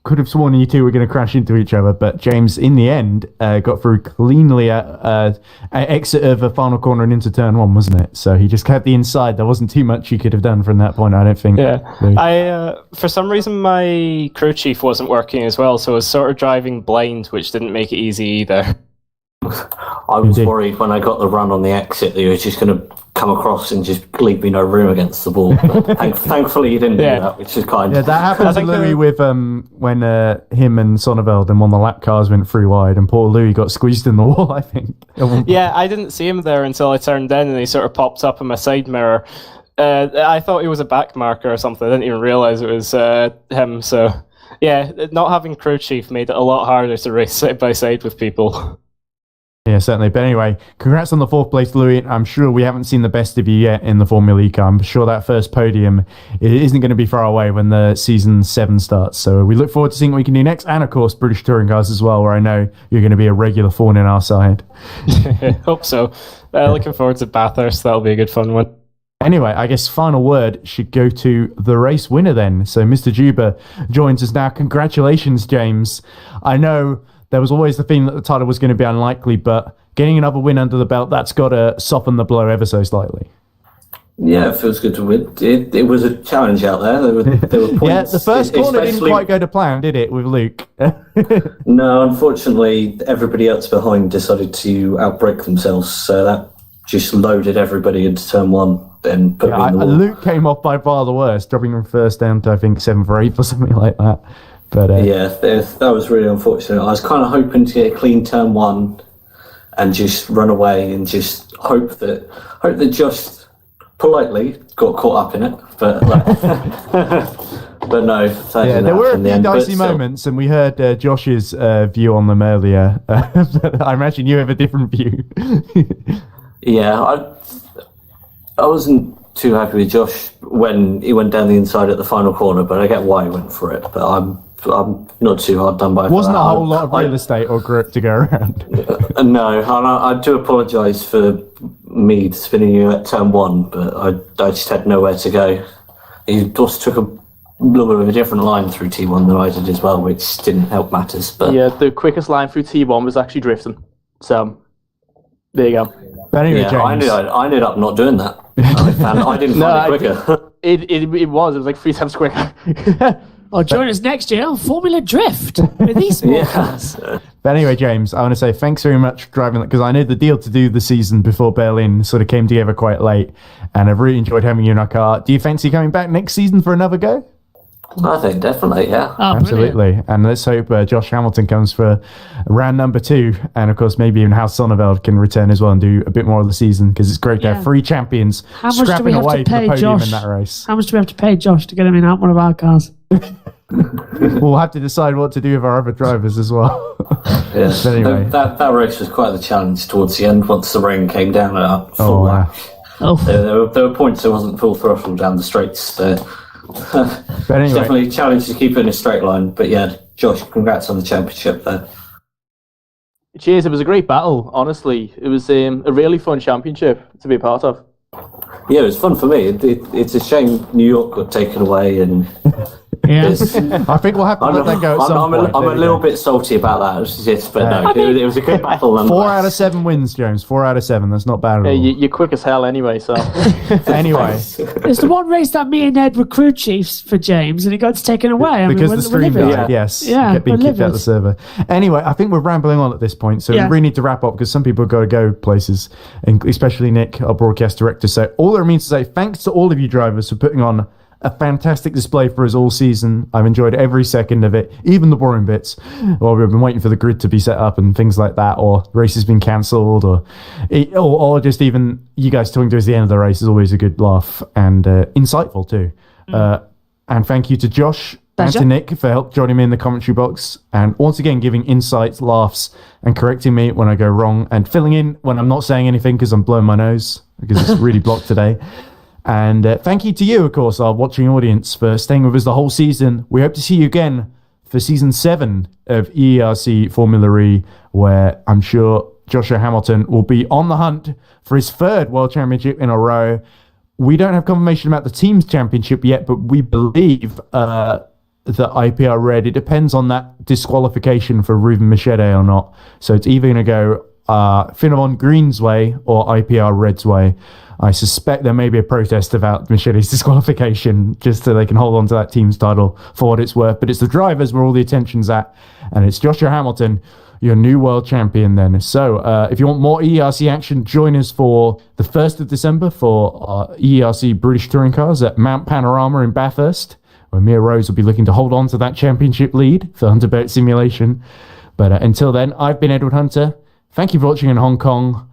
could have sworn you two were going to crash into each other, but James, in the end, got through cleanly at exit of a final corner and into turn one, wasn't it? So he just kept the inside. There wasn't too much he could have done from that point, I don't think. Yeah, for some reason my crew chief wasn't working as well, so I was sort of driving blind, which didn't make it easy either. I was worried when I got the run on the exit that he was just going to come across and just leave me no room against the wall. But thankfully, he didn't do that, which is kind. Yeah, that happened to Louis with when him and Sonneveld and one of the lap cars went through wide, and poor Louis got squeezed in the wall, I think. Yeah, I didn't see him there until I turned in, and he sort of popped up in my side mirror. I thought he was a back marker or something. I didn't even realise it was him. So, yeah, not having crew chief made it a lot harder to race side by side with people. Yeah, certainly. But anyway, congrats on the 4th place, Louis. I'm sure we haven't seen the best of you yet in the Formula E car. I'm sure that first podium isn't going to be far away when the season 7 starts. So we look forward to seeing what we can do next. And, of course, British Touring Cars as well, where I know you're going to be a regular thorn in our side. Hope so. Looking forward to Bathurst. That'll be a good fun one. Anyway, I guess final word should go to the race winner then. So Mr. Juba joins us now. Congratulations, James. I know there was always the feeling that the title was going to be unlikely, but getting another win under the belt, that's got to soften the blow ever so slightly. Yeah, it feels good to win. It was a challenge out there. There were points. Yeah, the first corner didn't quite go to plan, did it, with Luke? No, unfortunately, everybody else behind decided to outbrake themselves, so that just loaded everybody into turn one and put me in the wall. Luke came off by far the worst, dropping from first down to, I think, 7th or 8th or something like that. But yeah, that was really unfortunate. I was kind of hoping to get a clean turn one and just run away and just hope that Josh politely got caught up in it. But but no, there were a few dicey moments, and we heard Josh's view on them earlier. I imagine you have a different view. Yeah, I wasn't too happy with Josh when he went down the inside at the final corner, but I get why he went for it. But I'm not too hard done by. Wasn't a whole lot of real estate or grip to go around. No, I do apologise for me spinning you at turn one, but I just had nowhere to go. He also took a little bit of a different line through T1 than I did as well, which didn't help matters. But yeah, the quickest line through T1 was actually drifting. So there you go. But anyway, yeah, I ended up not doing that. I didn't find it quicker. It was like 3 times quicker. Or join us next year on Formula Drift with these small cars. But anyway, James, I want to say thanks very much for driving that, because I know the deal to do the season before Berlin sort of came together quite late, and I've really enjoyed having you in our car. Do you fancy coming back next season for another go? I think definitely, yeah. Oh, absolutely. Brilliant. And let's hope Josh Hamilton comes for round number 2. And of course, maybe even House Sonneveld can return as well and do a bit more of the season, because it's great to have 3 champions scrapping away for the podium in that race. How much do we have to pay Josh to get him in one of our cars? We'll have to decide what to do with our other drivers as well. Yes. But anyway. That race was quite the challenge towards the end once the rain came down at full lap. There were points that wasn't full throttle down the straights. But anyway. Definitely a challenge to keep it in a straight line. But yeah, Josh, congrats on the championship there. Cheers, it was a great battle, honestly. It was a really fun championship to be a part of. Yeah, it was fun for me. It's a shame New York got taken away, and I think we'll have to let that go at some point. I'm a little bit salty about that, but it was a good battle. 4 out of 7 wins, James. 4 out of 7. That's not bad at all. You're quick as hell anyway, so. Anyway. It's the one race that me and Ed were crew chiefs for James, and it got taken away. Because the stream died, yes. Yeah, being kicked out of the server. Anyway, I think we're rambling on at this point, so we really need to wrap up, because some people got to go places, and especially Nick, our broadcast director. So all that remains to say, thanks to all of you drivers for putting on a fantastic display for us all season. I've enjoyed every second of it, even the boring bits. Well, we've been waiting for the grid to be set up and things like that, or races been cancelled, or just even you guys talking to us at the end of the race is always a good laugh and insightful too. And thank you to Josh and to Nick for help joining me in the commentary box, and once again giving insights, laughs, and correcting me when I go wrong, and filling in when I'm not saying anything because I'm blowing my nose because it's really blocked today. And thank you to you, of course, our watching audience, for staying with us the whole season. We hope to see you again for season 7 of EERC Formula E, where I'm sure Joshua Hamilton will be on the hunt for his 3rd World Championship in a row. we don't have confirmation about the team's championship yet, but we believe that IPR Red, it depends on that disqualification for Ruben Machete or not. So it's either going to go Finavon Green's way or IPR Red's way. I suspect there may be a protest about Machete's disqualification just so they can hold on to that team's title for what it's worth. But it's the drivers where all the attention's at, and it's Joshua Hamilton, your new world champion then. So if you want more EERC action, join us for the 1st of December for EERC British Touring Cars at Mount Panorama in Bathurst, where Mia Rose will be looking to hold on to that championship lead for Hunter Boat Simulation. But until then, I've been Edward Hunter. Thank you for watching in Hong Kong.